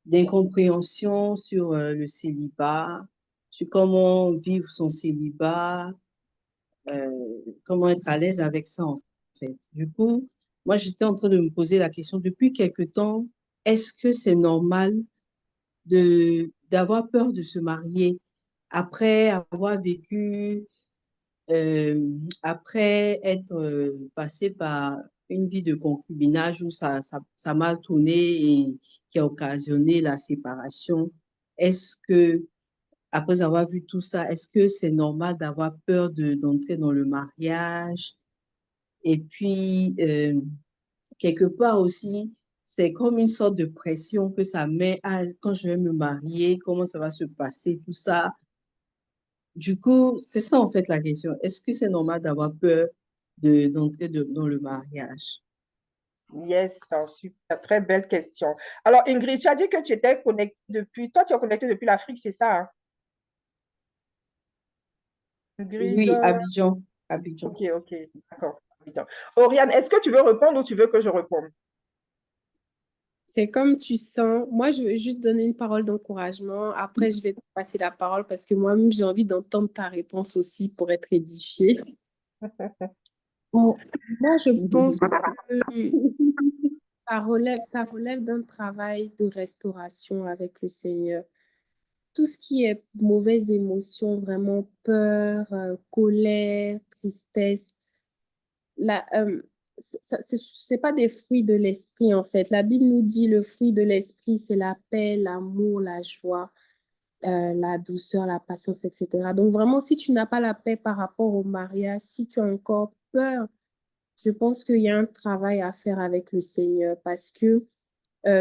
Speaker 4: d'incompréhension sur le célibat, sur comment vivre son célibat, comment être à l'aise avec ça en fait. Du coup, moi, j'étais en train de me poser la question depuis quelque temps, est-ce que c'est normal d'avoir peur de se marier après avoir vécu, après être passé par une vie de concubinage où ça a mal tourné et qui a occasionné la séparation. Est-ce que, après avoir vu tout ça, est-ce que c'est normal d'avoir peur d'entrer dans le mariage? Et puis, quelque part aussi, c'est comme une sorte de pression que ça met à quand je vais me marier, comment ça va se passer, tout ça. Du coup, c'est ça en fait la question. Est-ce que c'est normal d'avoir peur d'entrer dans le mariage?
Speaker 1: Yes, super, très belle question. Alors, Ingrid, tu as dit que tu étais connectée depuis, toi, tu es connectée depuis l'Afrique, c'est ça, hein? Ingrid,
Speaker 4: Oui, Abidjan. Abidjan.
Speaker 1: ok, ok, d'accord. Oriane, est-ce que tu veux répondre ou tu veux que je réponde?
Speaker 2: C'est comme tu sens. Moi, je veux juste donner une parole d'encouragement. Après, je vais te passer la parole parce que moi-même, j'ai envie d'entendre ta réponse aussi pour être édifiée. Bon, moi, je pense que ça relève d'un travail de restauration avec le Seigneur. Tout ce qui est mauvaise émotion, vraiment peur, colère, tristesse, la, c'est pas des fruits de l'esprit en fait. La Bible nous dit le fruit de l'esprit, c'est la paix, l'amour, la joie, la douceur, la patience, etc. Donc vraiment, si tu n'as pas la paix par rapport au mariage, si tu as encore peur, je pense qu'il y a un travail à faire avec le Seigneur parce que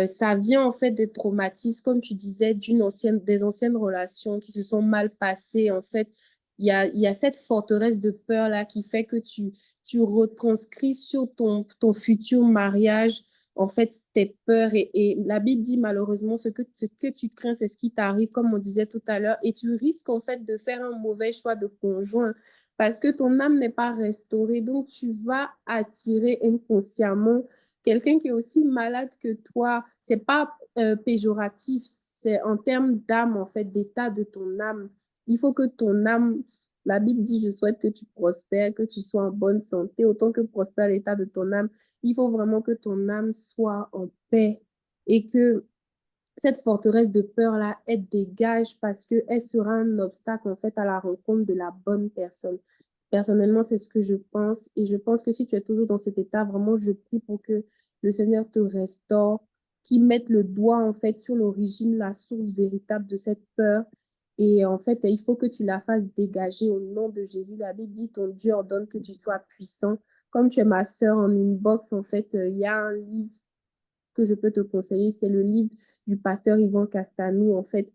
Speaker 2: ça vient en fait des traumatismes, comme tu disais, des anciennes relations qui se sont mal passées. En fait, il y a cette forteresse de peur là qui fait que tu retranscris sur ton futur mariage, en fait, tes peurs. Et la Bible dit malheureusement, ce que tu crains, c'est ce qui t'arrive, comme on disait tout à l'heure. Et tu risques en fait de faire un mauvais choix de conjoint parce que ton âme n'est pas restaurée. Donc, tu vas attirer inconsciemment quelqu'un qui est aussi malade que toi. C'est pas péjoratif, c'est en termes d'âme, en fait, d'état de ton âme. Il faut que ton âme, la Bible dit, je souhaite que tu prospères, que tu sois en bonne santé, autant que prospère l'état de ton âme. Il faut vraiment que ton âme soit en paix et que cette forteresse de peur-là, elle dégage parce qu'elle sera un obstacle, en fait, à la rencontre de la bonne personne. Personnellement, c'est ce que je pense. Et je pense que si tu es toujours dans cet état, vraiment, je prie pour que le Seigneur te restaure, qu'il mette le doigt, en fait, sur l'origine, la source véritable de cette peur. Et en fait, il faut que tu la fasses dégager au nom de Jésus. La Bible dit, ton Dieu ordonne que tu sois puissant. Comme tu es ma sœur en inbox, en fait, il y a un livre que je peux te conseiller, c'est le livre du pasteur Yvan Castanou, en fait,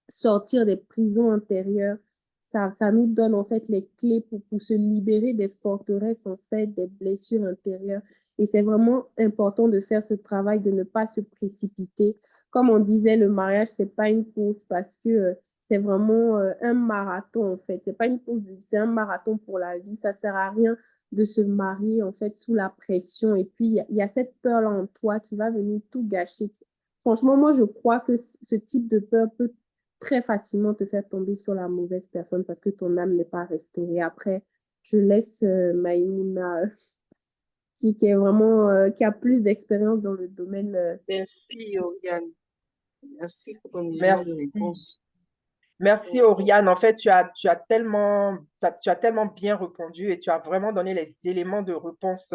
Speaker 2: sortir des prisons intérieures. Ça nous donne en fait les clés pour se libérer des forteresses, en fait, des blessures intérieures. Et c'est vraiment important de faire ce travail, de ne pas se précipiter. Comme on disait, le mariage, c'est pas une course parce que c'est vraiment un marathon, en fait. C'est pas une course, c'est un marathon pour la vie. Ça sert à rien de se marier, en fait, sous la pression. Et puis, il y a cette peur-là en toi qui va venir tout gâcher. Franchement, moi, je crois que ce type de peur peut très facilement te faire tomber sur la mauvaise personne parce que ton âme n'est pas restaurée. Après, je laisse Maïmouna, qui est vraiment, qui a plus d'expérience dans le domaine.
Speaker 8: Merci, Oriane. Merci pour ton élément de
Speaker 1: Merci.
Speaker 8: réponse.
Speaker 1: Merci, Oriane. En fait, tu as tellement bien répondu et tu as vraiment donné les éléments de réponse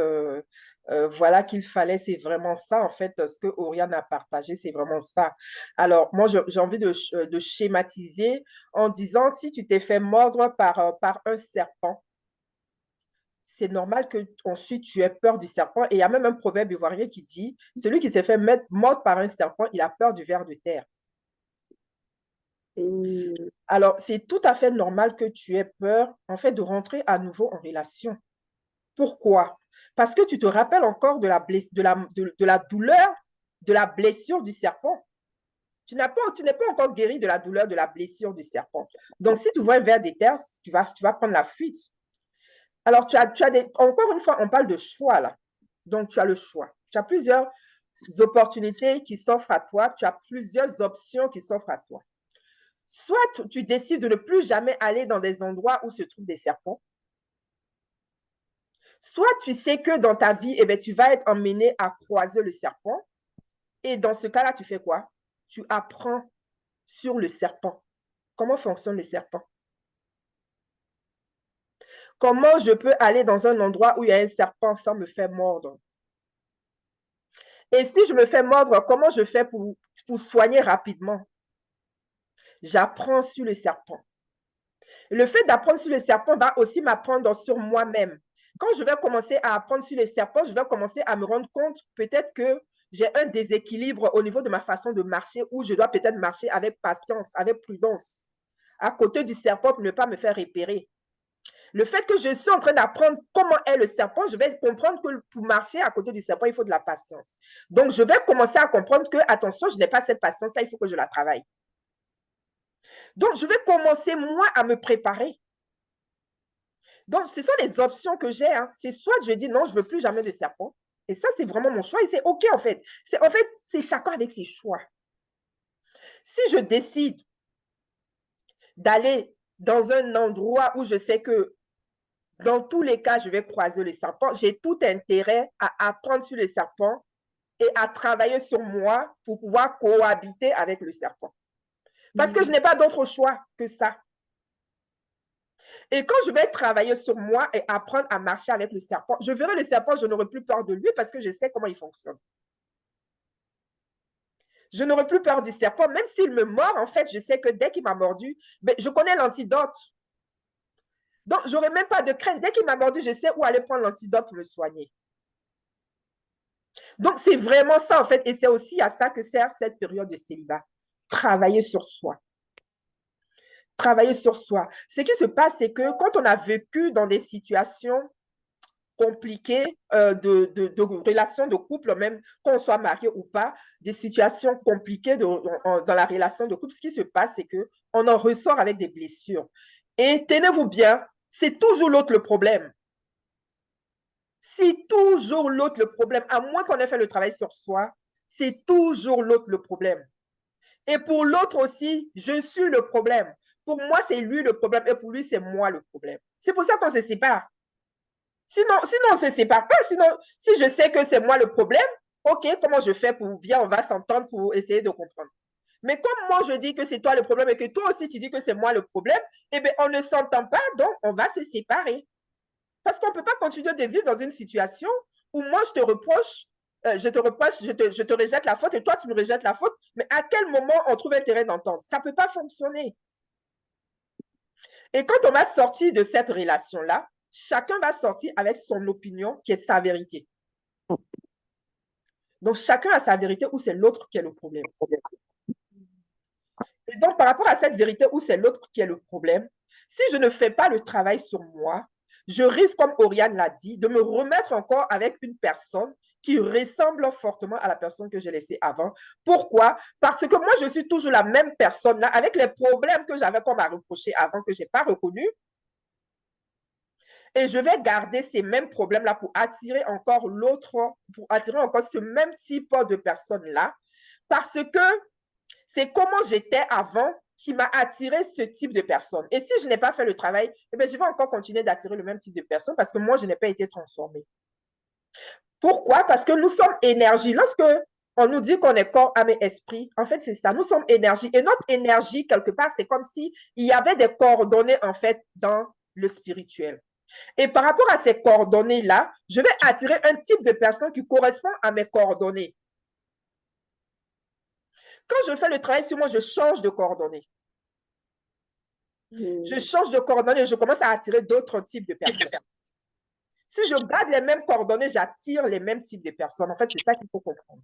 Speaker 1: voilà qu'il fallait. C'est vraiment ça, en fait, ce que Oriane a partagé, c'est vraiment ça. Alors, moi, j'ai envie de schématiser en disant, si tu t'es fait mordre par un serpent, c'est normal que ensuite tu aies peur du serpent. Et il y a même un proverbe ivoirien qui dit, celui qui s'est fait mordre par un serpent, il a peur du ver de terre. Alors, c'est tout à fait normal que tu aies peur, en fait, de rentrer à nouveau en relation. Pourquoi? Parce que tu te rappelles encore de la douleur, de la blessure du serpent. Tu n'es pas encore guéri de la douleur de la blessure du serpent. Donc, si tu vois un ver de terre, tu vas prendre la fuite. Alors, encore une fois, on parle de choix là. Donc, tu as le choix. Tu as plusieurs opportunités qui s'offrent à toi. Tu as plusieurs options qui s'offrent à toi. Soit tu décides de ne plus jamais aller dans des endroits où se trouvent des serpents. Soit tu sais que dans ta vie, eh bien, tu vas être emmené à croiser le serpent. Et dans ce cas-là, tu fais quoi? Tu apprends sur le serpent. Comment fonctionne le serpent? Comment je peux aller dans un endroit où il y a un serpent sans me faire mordre? Et si je me fais mordre, comment je fais pour soigner rapidement? J'apprends sur le serpent. Le fait d'apprendre sur le serpent va aussi m'apprendre sur moi-même. Quand je vais commencer à apprendre sur le serpent, je vais commencer à me rendre compte peut-être que j'ai un déséquilibre au niveau de ma façon de marcher où je dois peut-être marcher avec patience, avec prudence, à côté du serpent pour ne pas me faire repérer. Le fait que je suis en train d'apprendre comment est le serpent, je vais comprendre que pour marcher à côté du serpent, il faut de la patience. Donc, je vais commencer à comprendre que, attention, je n'ai pas cette patience, ça, il faut que je la travaille. Donc, je vais commencer, moi, à me préparer. Donc, ce sont les options que j'ai. Hein. C'est soit je dis non, je ne veux plus jamais de serpent. Et ça, c'est vraiment mon choix et c'est OK, en fait. C'est chacun avec ses choix. Si je décide d'aller dans un endroit où je sais que dans tous les cas, je vais croiser les serpents, j'ai tout intérêt à apprendre sur les serpents et à travailler sur moi pour pouvoir cohabiter avec le serpent. Parce que je n'ai pas d'autre choix que ça. Et quand je vais travailler sur moi et apprendre à marcher avec le serpent, je verrai le serpent, je n'aurai plus peur de lui parce que je sais comment il fonctionne. Je n'aurai plus peur du serpent, même s'il me mord, en fait, je sais que dès qu'il m'a mordu, ben, je connais l'antidote. Donc, je n'aurai même pas de crainte. Dès qu'il m'a mordu, je sais où aller prendre l'antidote pour me soigner. Donc, c'est vraiment ça, en fait, et c'est aussi à ça que sert cette période de célibat. Travailler sur soi. Travailler sur soi. Ce qui se passe, c'est que quand on a vécu dans des situations compliquées de relations de couple, même qu'on soit marié ou pas, des situations compliquées dans la relation de couple, ce qui se passe, c'est qu'on en ressort avec des blessures. Et tenez-vous bien, c'est toujours l'autre le problème. C'est toujours l'autre le problème. À moins qu'on ait fait le travail sur soi, c'est toujours l'autre le problème. Et pour l'autre aussi, je suis le problème. Pour moi, c'est lui le problème et pour lui, c'est moi le problème. C'est pour ça qu'on se sépare. Sinon, on ne se sépare pas. Sinon, si je sais que c'est moi le problème, OK, comment je fais pour, viens, on va s'entendre pour essayer de comprendre. Mais comme moi, je dis que c'est toi le problème et que toi aussi, tu dis que c'est moi le problème, eh bien, on ne s'entend pas, donc on va se séparer. Parce qu'on ne peut pas continuer de vivre dans une situation où moi, je te reproche, je te rejette la faute et toi, tu me rejettes la faute. Mais à quel moment on trouve intérêt d'entendre? Ça ne peut pas fonctionner. Et quand on va sortir de cette relation-là, chacun va sortir avec son opinion qui est sa vérité. Donc, chacun a sa vérité ou c'est l'autre qui est le problème. Et donc, par rapport à cette vérité où c'est l'autre qui est le problème, si je ne fais pas le travail sur moi, je risque, comme Oriane l'a dit, de me remettre encore avec une personne qui ressemble fortement à la personne que j'ai laissée avant. Pourquoi? Parce que moi, je suis toujours la même personne là, avec les problèmes que j'avais qu'on m'a reproché avant, que je n'ai pas reconnus. Et je vais garder ces mêmes problèmes-là pour attirer encore l'autre, pour attirer encore ce même type de personne-là, parce que c'est comment j'étais avant qui m'a attiré ce type de personne. Et si je n'ai pas fait le travail, eh bien, je vais encore continuer d'attirer le même type de personne parce que moi, je n'ai pas été transformée. Pourquoi? Parce que nous sommes énergie. Lorsque on nous dit qu'on est corps, âme et esprit, en fait, c'est ça. Nous sommes énergie. Et notre énergie, quelque part, c'est comme s'il y avait des coordonnées, en fait, dans le spirituel. Et par rapport à ces coordonnées-là, je vais attirer un type de personne qui correspond à mes coordonnées. Quand je fais le travail sur moi, je change de coordonnées. Je change de coordonnées et je commence à attirer d'autres types de personnes. Si je garde les mêmes coordonnées, j'attire les mêmes types de personnes. En fait, c'est ça qu'il faut comprendre.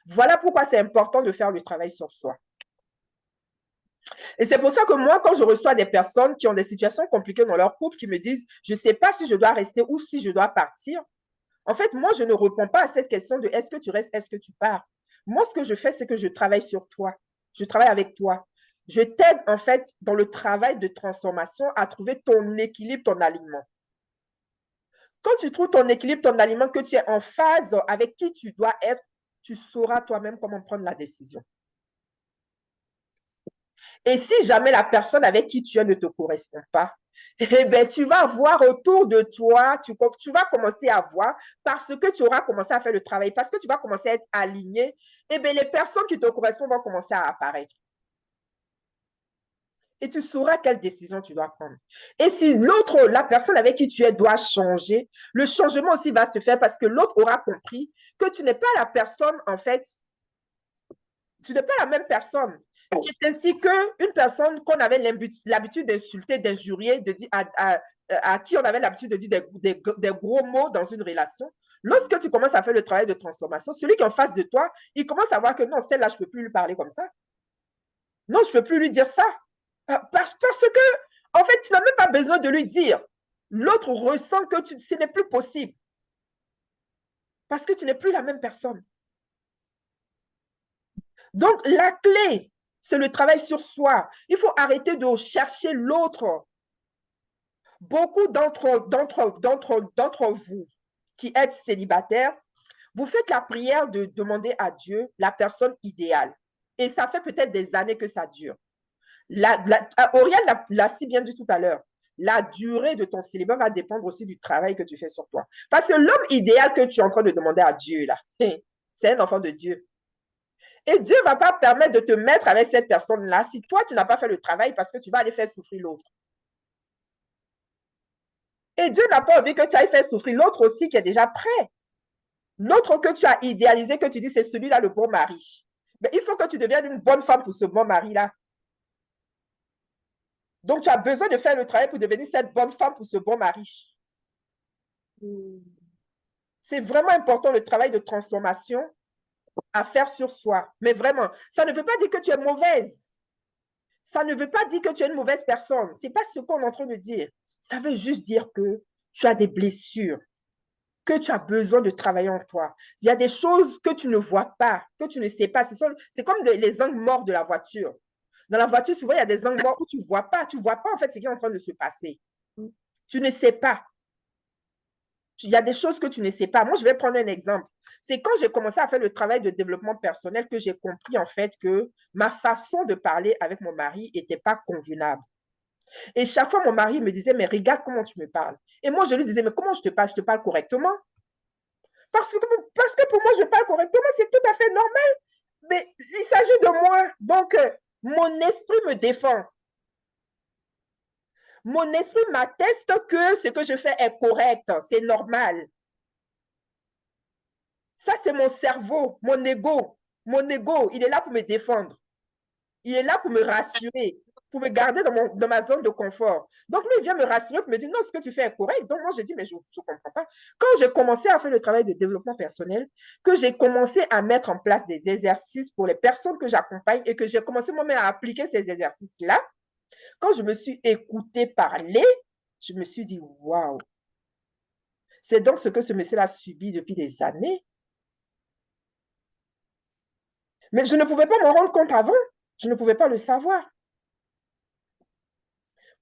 Speaker 1: Voilà pourquoi c'est important de faire le travail sur soi. Et c'est pour ça que moi, quand je reçois des personnes qui ont des situations compliquées dans leur couple, qui me disent, je ne sais pas si je dois rester ou si je dois partir, en fait, moi, je ne réponds pas à cette question de est-ce que tu restes, est-ce que tu pars. Moi, ce que je fais, c'est que je travaille sur toi. Je travaille avec toi. Je t'aide, en fait, dans le travail de transformation à trouver ton équilibre, ton alignement. Quand tu trouves ton équilibre, ton alignement, que tu es en phase avec qui tu dois être, tu sauras toi-même comment prendre la décision. Et si jamais la personne avec qui tu es ne te correspond pas, eh bien, tu vas voir autour de toi, tu vas commencer à voir parce que tu auras commencé à faire le travail, parce que tu vas commencer à être aligné, eh bien, les personnes qui te correspondent vont commencer à apparaître. Et tu sauras quelle décision tu dois prendre. Et si l'autre, la personne avec qui tu es doit changer, le changement aussi va se faire parce que l'autre aura compris que tu n'es pas la personne, en fait, tu n'es pas la même personne. C'est ainsi qu'une personne qu'on avait l'habitude d'insulter, d'injurier, de dire à qui on avait l'habitude de dire des gros mots dans une relation, lorsque tu commences à faire le travail de transformation, celui qui est en face de toi, il commence à voir que non, celle-là, je ne peux plus lui parler comme ça. Non, je ne peux plus lui dire ça. Parce que, en fait, tu n'as même pas besoin de lui dire. L'autre ressent que ce n'est plus possible. Parce que tu n'es plus la même personne. Donc, la clé, c'est le travail sur soi. Il faut arrêter de chercher l'autre. Beaucoup d'entre vous qui êtes célibataires, Vous faites la prière de demander à Dieu la personne idéale. Et ça fait peut-être des années que ça dure. Auriel l'a si bien dit tout à l'heure. La durée de ton célibat va dépendre aussi du travail que tu fais sur toi. Parce que l'homme idéal que tu es en train de demander à Dieu, là, c'est un enfant de Dieu. Et Dieu ne va pas permettre de te mettre avec cette personne-là si toi, tu n'as pas fait le travail parce que tu vas aller faire souffrir l'autre. Et Dieu n'a pas envie que tu ailles faire souffrir l'autre aussi qui est déjà prêt. L'autre que tu as idéalisé, que tu dis c'est celui-là le bon mari. Mais il faut que tu deviennes une bonne femme pour ce bon mari-là. Donc, tu as besoin de faire le travail pour devenir cette bonne femme pour ce bon mari. C'est vraiment important le travail de transformation à faire sur soi. Mais vraiment, ça ne veut pas dire que tu es mauvaise. Ça ne veut pas dire que tu es une mauvaise personne. Ce n'est pas ce qu'on est en train de dire. Ça veut juste dire que tu as des blessures, que tu as besoin de travailler en toi. Il y a des choses que tu ne vois pas, que tu ne sais pas. C'est comme les angles morts de la voiture. Dans la voiture, souvent, il y a des angles morts où tu ne vois pas. Tu ne vois pas, en fait, ce qui est en train de se passer. Tu ne sais pas. Il y a des choses que tu ne sais pas. Moi, je vais prendre un exemple. C'est quand j'ai commencé à faire le travail de développement personnel que j'ai compris, en fait, que ma façon de parler avec mon mari n'était pas convenable. Et chaque fois, mon mari me disait, mais regarde comment tu me parles. Et moi, je lui disais, mais comment je te parle? Je te parle correctement. Parce que pour moi, je parle correctement, c'est tout à fait normal. Mais il s'agit de moi. Donc, mon esprit me défend. Mon esprit m'atteste que ce que je fais est correct, c'est normal. Ça, c'est mon cerveau, mon ego. Mon ego, il est là pour me défendre. Il est là pour me rassurer, pour me garder dans ma zone de confort. Donc, lui, il vient me rassurer, pour me dire, non, ce que tu fais est correct. Donc, moi, je dis, mais je ne comprends pas. Quand j'ai commencé à faire le travail de développement personnel, que j'ai commencé à mettre en place des exercices pour les personnes que j'accompagne et que j'ai commencé moi-même à appliquer ces exercices-là, quand je me suis écoutée parler, je me suis dit, waouh, c'est donc ce que ce monsieur-là a subi depuis des années. Mais je ne pouvais pas m'en rendre compte avant. Je ne pouvais pas le savoir.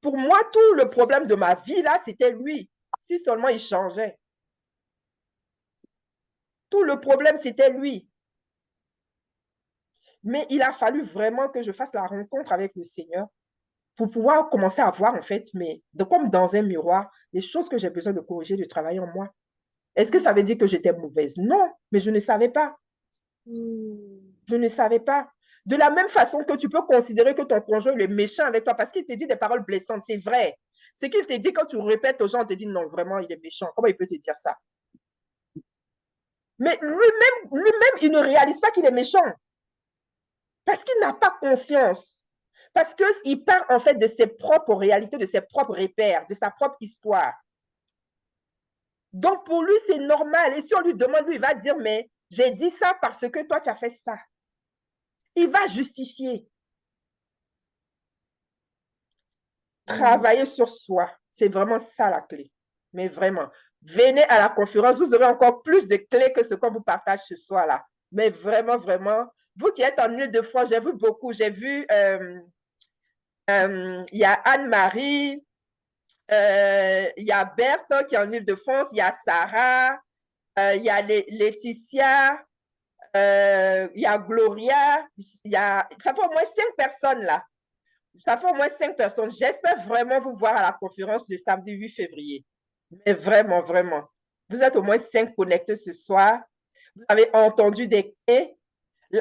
Speaker 1: Pour moi, tout le problème de ma vie, là, c'était lui. Si seulement il changeait. Tout le problème, c'était lui. Mais il a fallu vraiment que je fasse la rencontre avec le Seigneur pour pouvoir commencer à voir, en fait, comme dans un miroir, les choses que j'ai besoin de corriger, de travailler en moi. Est-ce que ça veut dire que j'étais mauvaise? Non, mais je ne savais pas. Je ne savais pas. De la même façon que tu peux considérer que ton conjoint est méchant avec toi parce qu'il te dit des paroles blessantes, c'est vrai. Ce qu'il te dit quand tu répètes aux gens, on te dit non, vraiment, il est méchant. Comment il peut te dire ça? Mais lui-même, il ne réalise pas qu'il est méchant. Parce qu'il n'a pas conscience. Parce qu'il part en fait de ses propres réalités, de ses propres repères, de sa propre histoire. Donc pour lui, c'est normal. Et si on lui demande, lui, il va dire, mais j'ai dit ça parce que toi, tu as fait ça. Il va justifier. Travailler sur soi, c'est vraiment ça la clé. Mais vraiment, venez à la conférence, vous aurez encore plus de clés que ce qu'on vous partage ce soir-là. Mais vraiment, vraiment, vous qui êtes en Île-de-France, j'ai vu beaucoup. J'ai vu, il y a Anne-Marie, il y a Berthe qui est en Île-de-France, il y a Sarah, il y a Laetitia, il y a Gloria, ça fait au moins 5 personnes là. Ça fait au moins 5 personnes. J'espère vraiment vous voir à la conférence le samedi 8 février. Mais vraiment, vraiment. Vous êtes au moins 5 connectés ce soir. Vous avez entendu des clés.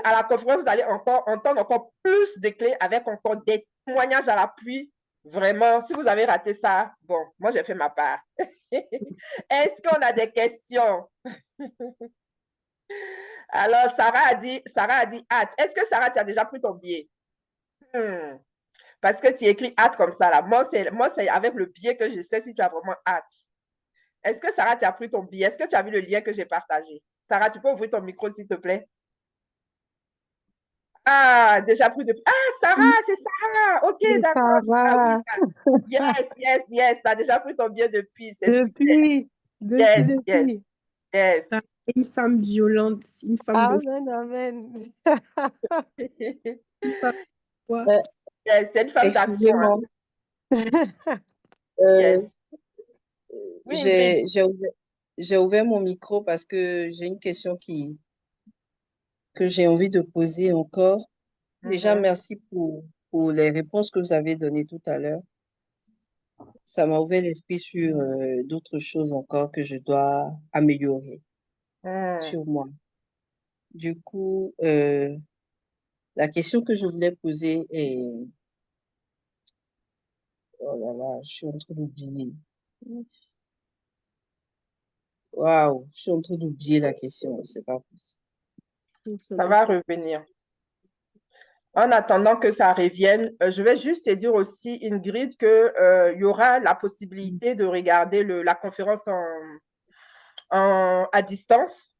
Speaker 1: À la conférence, vous allez entendre encore plus de clés avec encore des témoignages à l'appui. Vraiment, si vous avez raté ça, bon, moi, j'ai fait ma part. Est-ce qu'on a des questions? Alors, Sarah a dit hâte. Est-ce que Sarah, tu as déjà pris ton billet? Parce que tu écris hâte comme ça, là. Moi, c'est avec le billet que je sais si tu as vraiment hâte. Est-ce que Sarah, tu as pris ton billet? Est-ce que tu as vu le lien que j'ai partagé? Sarah, tu peux ouvrir ton micro, s'il te plaît? Ah, déjà pris depuis. Ah, Sarah, c'est Sarah. OK, d'accord.
Speaker 8: Sarah.
Speaker 1: Yes. Tu as déjà pris ton billet depuis. C'est
Speaker 8: Depuis.
Speaker 1: Yes.
Speaker 2: Une femme violente, une femme de...
Speaker 8: Amen.
Speaker 2: Une femme quoi?
Speaker 1: Yes, c'est une femme d'action.
Speaker 8: Excusez-moi.
Speaker 1: Yes. Oui,
Speaker 8: J'ai ouvert
Speaker 4: j'ai ouvert mon micro parce que j'ai une question que j'ai envie de poser encore. Déjà,
Speaker 1: Mhm.
Speaker 4: merci pour les réponses que vous avez données tout à l'heure. Ça m'a ouvert l'esprit sur d'autres choses encore que je dois améliorer
Speaker 1: Mhm.
Speaker 4: sur moi. Du coup, la question que je voulais poser est... Oh là là, je suis en train d'oublier. Waouh, je suis en train d'oublier la question, c'est pas possible.
Speaker 1: Ça va revenir. En attendant que ça revienne, je vais juste te dire aussi, Ingrid, que, il y aura la possibilité de regarder la conférence à distance.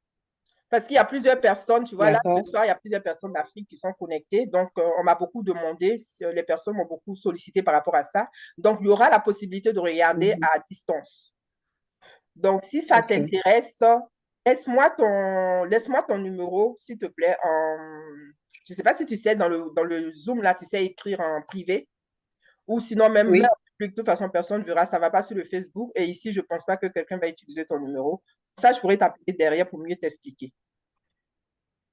Speaker 1: Parce qu'il y a plusieurs personnes, tu vois, là, ce
Speaker 4: D'accord?
Speaker 1: soir, il y a plusieurs personnes d'Afrique qui sont connectées. Donc, on m'a beaucoup demandé, les personnes m'ont beaucoup sollicité par rapport à ça. Donc, il y aura la possibilité de regarder
Speaker 4: Mhm.
Speaker 1: à distance. Donc, si ça
Speaker 4: Ok,
Speaker 1: t'intéresse, laisse-moi ton numéro, s'il te plaît. Je ne sais pas si tu sais, dans le Zoom, là, tu sais écrire en privé. Ou sinon, même
Speaker 4: oui,
Speaker 1: en public, de toute façon, personne ne verra. Ça ne va pas sur le Facebook. Et ici, je ne pense pas que quelqu'un va utiliser ton numéro. Ça, je pourrais t'appeler derrière pour mieux t'expliquer.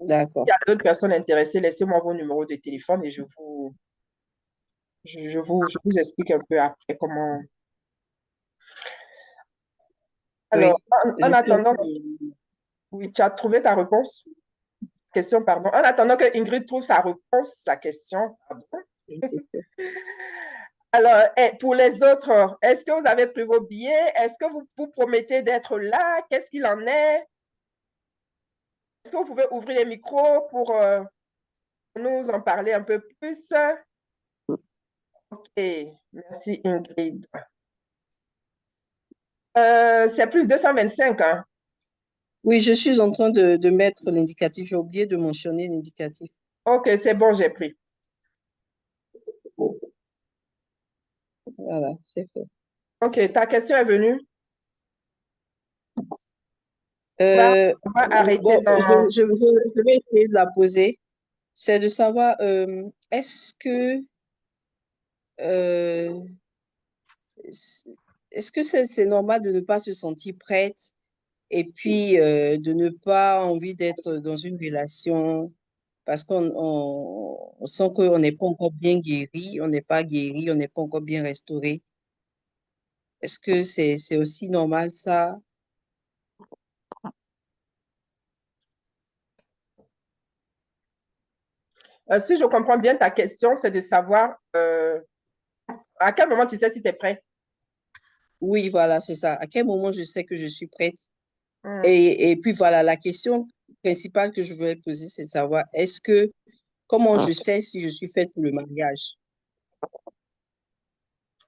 Speaker 1: Il
Speaker 4: d'accord.
Speaker 1: y a d'autres personnes intéressées, laissez-moi vos numéros de téléphone et je vous explique un peu après comment. Alors,
Speaker 4: Oui,
Speaker 1: en
Speaker 4: je suis en
Speaker 1: attendant,
Speaker 4: train de...
Speaker 1: oui, tu as trouvé ta réponse? Question, pardon. En attendant que Ingrid trouve sa réponse, sa question, pardon. Alors, pour les autres, est-ce que vous avez pris vos billets? Est-ce que vous promettez d'être là? Qu'est-ce qu'il en est? Est-ce que vous pouvez ouvrir les micros pour nous en parler un peu plus? Ok, merci Ingrid. C'est plus 225, hein?
Speaker 4: Oui, je suis en train de mettre l'indicatif. J'ai oublié de mentionner l'indicatif.
Speaker 1: Ok, c'est bon, j'ai pris.
Speaker 4: Voilà, c'est fait.
Speaker 1: Ok, ta question est venue.
Speaker 4: Euh,
Speaker 1: On va arrêter
Speaker 4: bon,
Speaker 1: dans.
Speaker 4: je vais essayer de la poser. C'est de savoir, euh, est-ce que c'est normal de ne pas se sentir prête et puis de ne pas envie d'être dans une relation parce on sent qu'on n'est pas encore bien guéri, on n'est pas guéri, on n'est pas encore bien restauré. Est-ce que c'est aussi normal ça?
Speaker 1: Si je comprends bien ta question, c'est de savoir à quel moment tu sais si tu es prêt.
Speaker 4: Oui, voilà, c'est ça. À quel moment je sais que je suis prête?
Speaker 1: Hmm.
Speaker 4: Et puis voilà, la question principale que je voulais poser, c'est de savoir, comment je sais si je suis faite pour le mariage?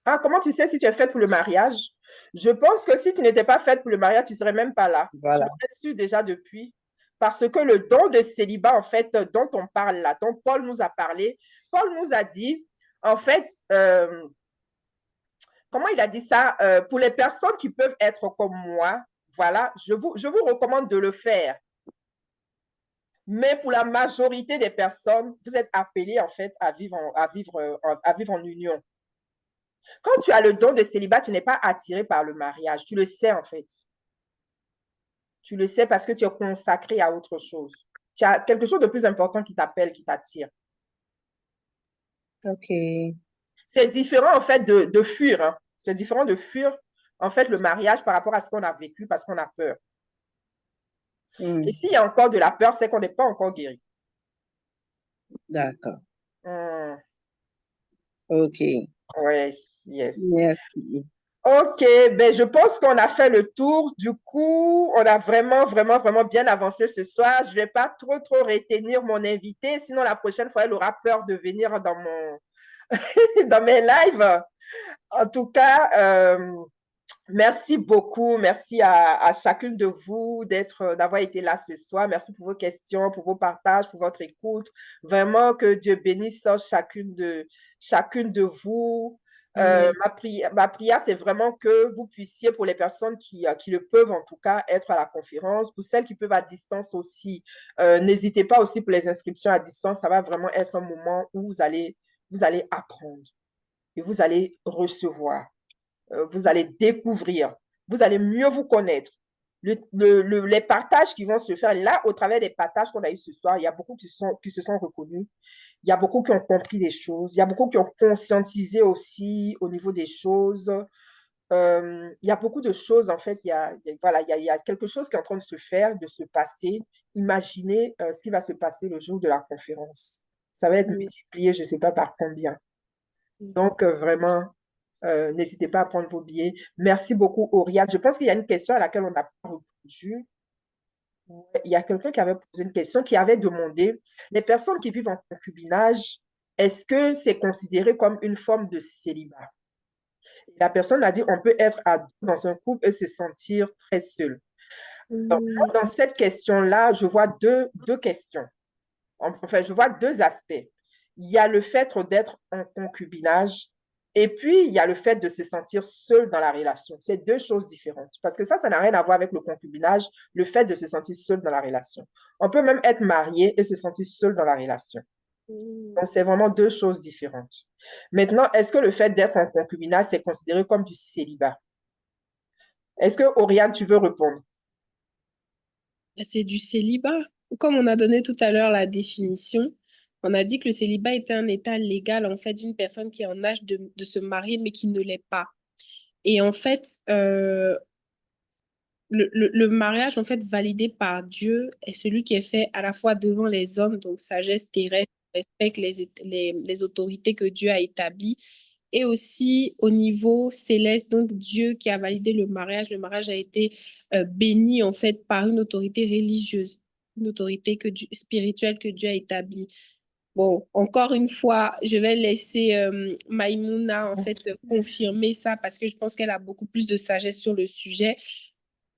Speaker 1: Ah, comment tu sais si tu es faite pour le mariage? Je pense que si tu n'étais pas faite pour le mariage, tu ne serais même pas là. Tu
Speaker 4: Voilà.
Speaker 1: l'aurais su déjà depuis. Parce que le don de célibat, en fait, dont on parle là, dont Paul nous a parlé, Paul nous a dit, en fait, comment il a dit ça? Pour les personnes qui peuvent être comme moi, voilà, je vous recommande de le faire. Mais pour la majorité des personnes, vous êtes appelés en fait à vivre en union. Quand tu as le don de célibat, tu n'es pas attiré par le mariage. Tu le sais en fait. Tu le sais parce que tu es consacré à autre chose. Tu as quelque chose de plus important qui t'appelle, qui t'attire.
Speaker 4: Ok.
Speaker 1: C'est différent en fait de fuir. Hein. C'est différent de fuir en fait le mariage par rapport à ce qu'on a vécu parce qu'on a peur. Et
Speaker 4: Hmm,
Speaker 1: s'il y a encore de la peur, c'est qu'on n'est pas encore guéri.
Speaker 4: d'accord.
Speaker 1: Hmm.
Speaker 4: Ok.
Speaker 1: Ouais, yes.
Speaker 4: Merci.
Speaker 1: Ok, ben je pense qu'on a fait le tour. Du coup, on a vraiment bien avancé ce soir. Je vais pas trop retenir mon invité, sinon la prochaine fois, elle aura peur de venir dans dans mes lives. En tout cas, merci beaucoup. Merci à chacune de vous d'avoir été là ce soir. Merci pour vos questions, pour vos partages, pour votre écoute. Vraiment que Dieu bénisse chacune de vous.
Speaker 4: Amen.
Speaker 1: Ma prière, c'est vraiment que vous puissiez, pour les personnes qui le peuvent en tout cas, être à la conférence. Pour celles qui peuvent à distance aussi, n'hésitez pas aussi pour les inscriptions à distance. Ça va vraiment être un moment où vous allez apprendre et vous allez recevoir. Vous allez découvrir, vous allez mieux vous connaître. les partages qui vont se faire là, au travers des partages qu'on a eu ce soir, il y a beaucoup qui se sont reconnus. Il y a beaucoup qui ont compris des choses. Il y a beaucoup qui ont conscientisé aussi au niveau des choses. Il y a beaucoup de choses, en fait. Voilà, il y a quelque chose qui est en train de se faire, de se passer. Imaginez ce qui va se passer le jour de la conférence. Ça va être multiplié, je ne sais pas par combien. Donc, vraiment, n'hésitez pas à prendre vos billets. Merci beaucoup, Oriane. Je pense qu'il y a une question à laquelle on n'a pas répondu. Il y a quelqu'un qui avait posé une question, qui avait demandé, les personnes qui vivent en concubinage, est-ce que c'est considéré comme une forme de célibat? La personne a dit, on peut être à deux dans un couple et se sentir très seul. Donc, dans cette question-là, je vois deux questions. Enfin, je vois deux aspects. Il y a le fait d'être en concubinage et puis il y a le fait de se sentir seul dans la relation. C'est deux choses différentes. Parce que ça n'a rien à voir avec le concubinage, le fait de se sentir seul dans la relation. On peut même être marié et se sentir seul dans la relation. Donc, c'est vraiment deux choses différentes. Maintenant, est-ce que le fait d'être en concubinage, c'est considéré comme du célibat? Est-ce que, Oriane, tu veux répondre?
Speaker 2: C'est du célibat. Comme on a donné tout à l'heure la définition, on a dit que le célibat était un état légal, en fait, d'une personne qui est en âge de se marier, mais qui ne l'est pas. Et en fait, le mariage, en fait, validé par Dieu, est celui qui est fait à la fois devant les hommes, donc sagesse terrestre, respecte les autorités que Dieu a établies, et aussi au niveau céleste, donc Dieu qui a validé le mariage. Le mariage a été béni, en fait, par une autorité religieuse, une autorité spirituelle que Dieu a établie. Bon, encore une fois, je vais laisser Maïmouna, en fait, confirmer ça parce que je pense qu'elle a beaucoup plus de sagesse sur le sujet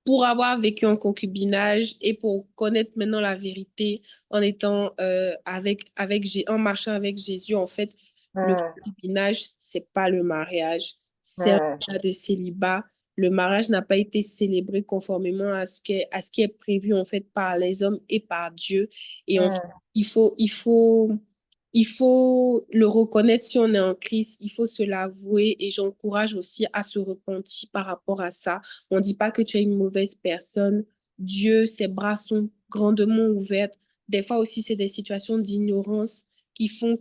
Speaker 2: pour avoir vécu en concubinage et pour connaître maintenant la vérité en étant en marchant avec Jésus, en fait, le concubinage, c'est pas le mariage, c'est un état de célibat. Le mariage n'a pas été célébré conformément à ce qui est prévu en fait par les hommes et par Dieu. Et en fait, il faut le reconnaître si on est en Christ, il faut se l'avouer et j'encourage aussi à se repentir par rapport à ça. On ne dit pas que tu es une mauvaise personne. Dieu, ses bras sont grandement ouverts. Des fois aussi, c'est des situations d'ignorance qui font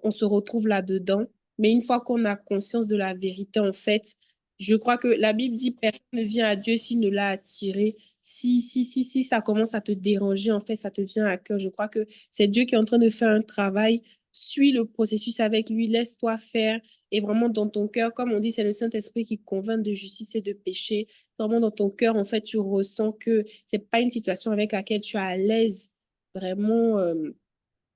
Speaker 2: on se retrouve là-dedans. Mais une fois qu'on a conscience de la vérité, en fait, je crois que la Bible dit personne ne vient à Dieu s'il ne l'a attiré. Si ça commence à te déranger, en fait, ça te vient à cœur. Je crois que c'est Dieu qui est en train de faire un travail. Suis le processus avec lui, laisse-toi faire. Et vraiment, dans ton cœur, comme on dit, c'est le Saint-Esprit qui convainc de justice et de péché. Vraiment, dans ton cœur, en fait, tu ressens que c'est pas une situation avec laquelle tu es à l'aise. Vraiment,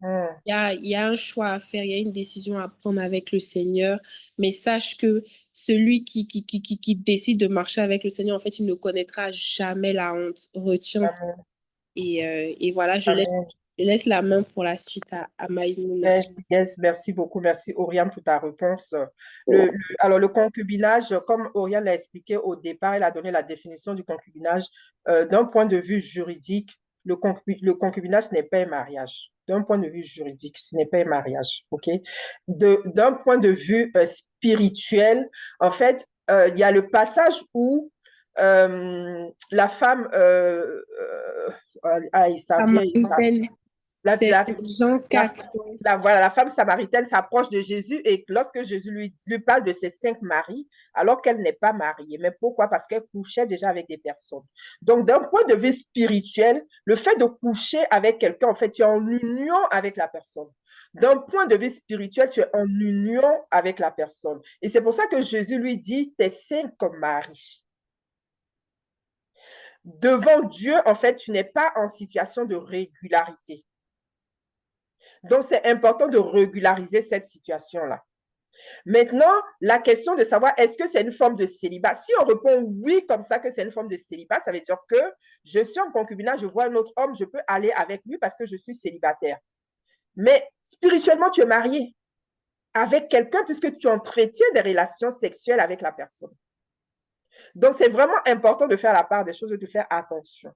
Speaker 2: il y a un choix à faire, il y a une décision à prendre avec le Seigneur. Mais sache que celui qui décide de marcher avec le Seigneur, en fait, il ne connaîtra jamais la honte. Retiens ça. Et voilà, je laisse la main pour la suite à Maïmouna.
Speaker 1: Merci beaucoup. Merci, Oriane, pour ta réponse. Alors, le concubinage, comme Oriane l'a expliqué au départ, elle a donné la définition du concubinage. D'un point de vue juridique, le concubinage, ce n'est pas un mariage. D'un point de vue juridique, ce n'est pas un mariage. OK? D'un point de vue spirituel, en fait, il y a le passage où la femme, ça vient,
Speaker 2: Jean 4.
Speaker 1: Voilà, la femme samaritaine s'approche de Jésus et lorsque Jésus lui parle de ses 5 maris, alors qu'elle n'est pas mariée. Mais pourquoi? Parce qu'elle couchait déjà avec des personnes. Donc, d'un point de vue spirituel, le fait de coucher avec quelqu'un, en fait, tu es en union avec la personne. D'un point de vue spirituel, tu es en union avec la personne. Et c'est pour ça que Jésus lui dit, tes 5 maris. Devant Dieu, en fait, tu n'es pas en situation de régularité. Donc, c'est important de régulariser cette situation-là. Maintenant, la question de savoir est-ce que c'est une forme de célibat. Si on répond oui comme ça que c'est une forme de célibat, ça veut dire que je suis en concubinage, je vois un autre homme, je peux aller avec lui parce que je suis célibataire. Mais spirituellement, tu es marié avec quelqu'un puisque tu entretiens des relations sexuelles avec la personne. Donc, c'est vraiment important de faire la part des choses et de faire attention.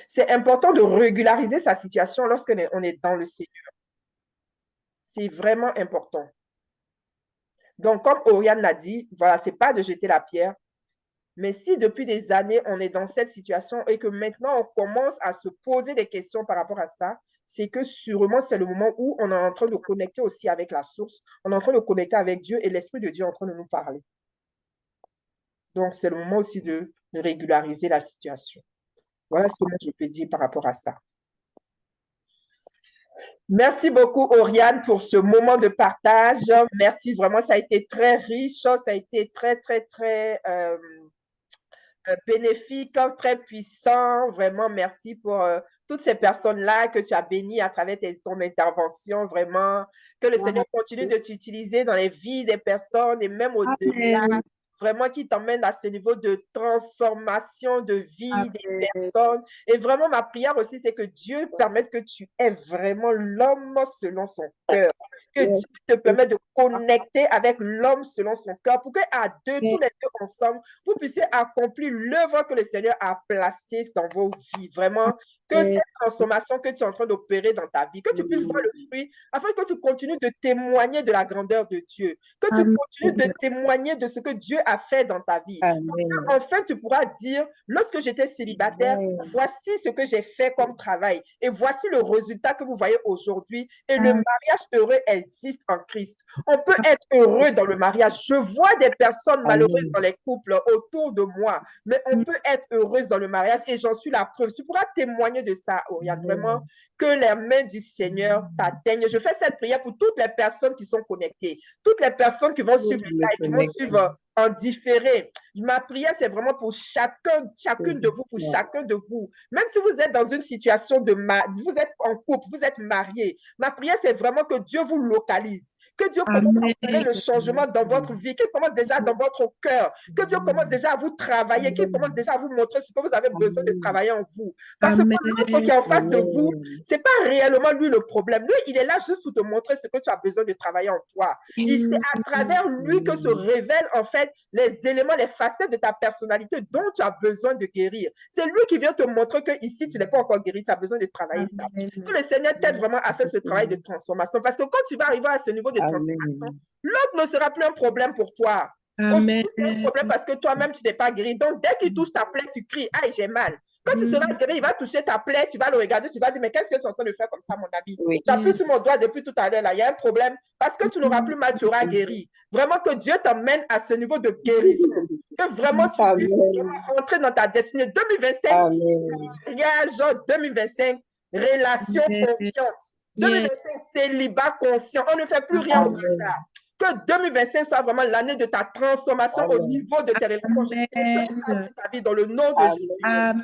Speaker 1: C'est important de régulariser sa situation lorsqu'on est dans le Seigneur. C'est vraiment important. Donc, comme Oriane l'a dit, voilà, c'est pas de jeter la pierre. Mais si depuis des années, on est dans cette situation et que maintenant, on commence à se poser des questions par rapport à ça, c'est que sûrement, c'est le moment où on est en train de connecter aussi avec la source, on est en train de connecter avec Dieu et l'Esprit de Dieu est en train de nous parler. Donc, c'est le moment aussi de régulariser la situation. Voilà ce que moi, je peux dire par rapport à ça. Merci beaucoup, Oriane, pour ce moment de partage. Merci, vraiment, ça a été très riche, ça a été très, très, très bénéfique, très puissant. Vraiment, merci pour toutes ces personnes-là que tu as bénies à travers ton intervention. Vraiment, que le Seigneur continue de t'utiliser dans les vies des personnes et même au-delà. Vraiment, qui t'emmène à ce niveau de transformation de vie des personnes. Et vraiment, ma prière aussi, c'est que Dieu permette que tu aies vraiment l'homme selon son cœur. Que Dieu te permette de connecter avec l'homme selon son cœur pour qu'à deux, tous les deux ensemble, vous puissiez accomplir l'œuvre que le Seigneur a placée dans vos vies. Vraiment, que cette transformation que tu es en train d'opérer dans ta vie, que tu puisses voir le fruit, afin que tu continues de témoigner de la grandeur de Dieu, que tu continues de témoigner de ce que Dieu a fait dans ta vie. Enfin, tu pourras dire, lorsque j'étais célibataire, voici ce que j'ai fait comme travail et voici le résultat que vous voyez aujourd'hui. Et le mariage heureux existe en Christ. On peut être heureux dans le mariage. Je vois des personnes malheureuses dans les couples autour de moi, mais on peut être heureuse dans le mariage et j'en suis la preuve. Tu pourras témoigner de ça, Oriane. Vraiment, que les mains du Seigneur t'atteignent. Je fais cette prière pour toutes les personnes qui sont connectées, toutes les personnes qui vont suivre le live, qui vont suivre en différé. Ma prière, c'est vraiment pour chacune de vous, pour chacun de vous. Même si vous êtes dans une situation vous êtes en couple, vous êtes marié, ma prière, c'est vraiment que Dieu vous localise, que Dieu commence à opérer le changement dans votre vie, qu'il commence déjà dans votre cœur, que Dieu commence déjà à vous travailler, qu'il commence déjà à vous montrer ce que vous avez besoin de travailler en vous. Parce que l'autre qui est en face de vous, c'est pas réellement lui le problème. Lui, il est là juste pour te montrer ce que tu as besoin de travailler en toi. C'est à travers lui que se révèlent en fait les éléments, les facettes de ta personnalité dont tu as besoin de guérir. C'est lui qui vient te montrer que ici, tu n'es pas encore guéri, tu as besoin de travailler ça. Que le Seigneur t'aide vraiment à faire ce travail de transformation. Parce que quand tu vas arriver à ce niveau de transformation, l'autre ne sera plus un problème pour toi. Aujourd'hui, c'est un problème parce que toi-même, tu n'es pas guéri. Donc, dès qu'il touche ta plaie, tu cries, aïe, j'ai mal. Quand tu seras guéri, il va toucher ta plaie, tu vas le regarder, tu vas dire, mais qu'est-ce que tu es en train de faire comme ça, mon ami? Tu appuies sur mon doigt depuis tout à l'heure, là, il y a un problème parce que tu n'auras plus mal, tu auras guéri. Vraiment que Dieu t'emmène à ce niveau de guérison. Que vraiment tu puisses rentrer dans ta destinée. 2025, mariage, 2025, relation consciente. 2025, célibat conscient. On ne fait plus rien au hasard. Que 2025 soit vraiment l'année de ta transformation au niveau de tes relations. Je ta vie dans le nom de Jésus.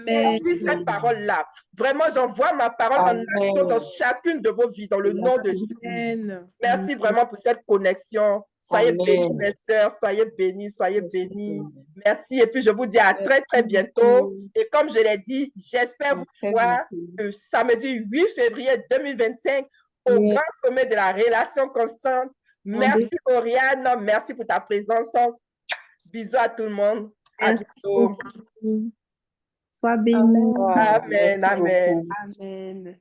Speaker 1: Merci cette parole-là. Vraiment, j'envoie ma parole en action dans chacune de vos vies, dans le nom de Jésus. Merci vraiment pour cette connexion. Soyez bénis, mes sœurs. Soyez bénis, soyez bénis. Merci. Et puis, je vous dis à très, très bientôt. Et comme je l'ai dit, j'espère vous voir le samedi 8 février 2025 au grand sommet de la relation constante. Merci, Oriane. Merci pour ta présence. Bisous à tout le monde. À bientôt.
Speaker 2: Sois béni.
Speaker 1: Amen. Amen.
Speaker 2: Amen.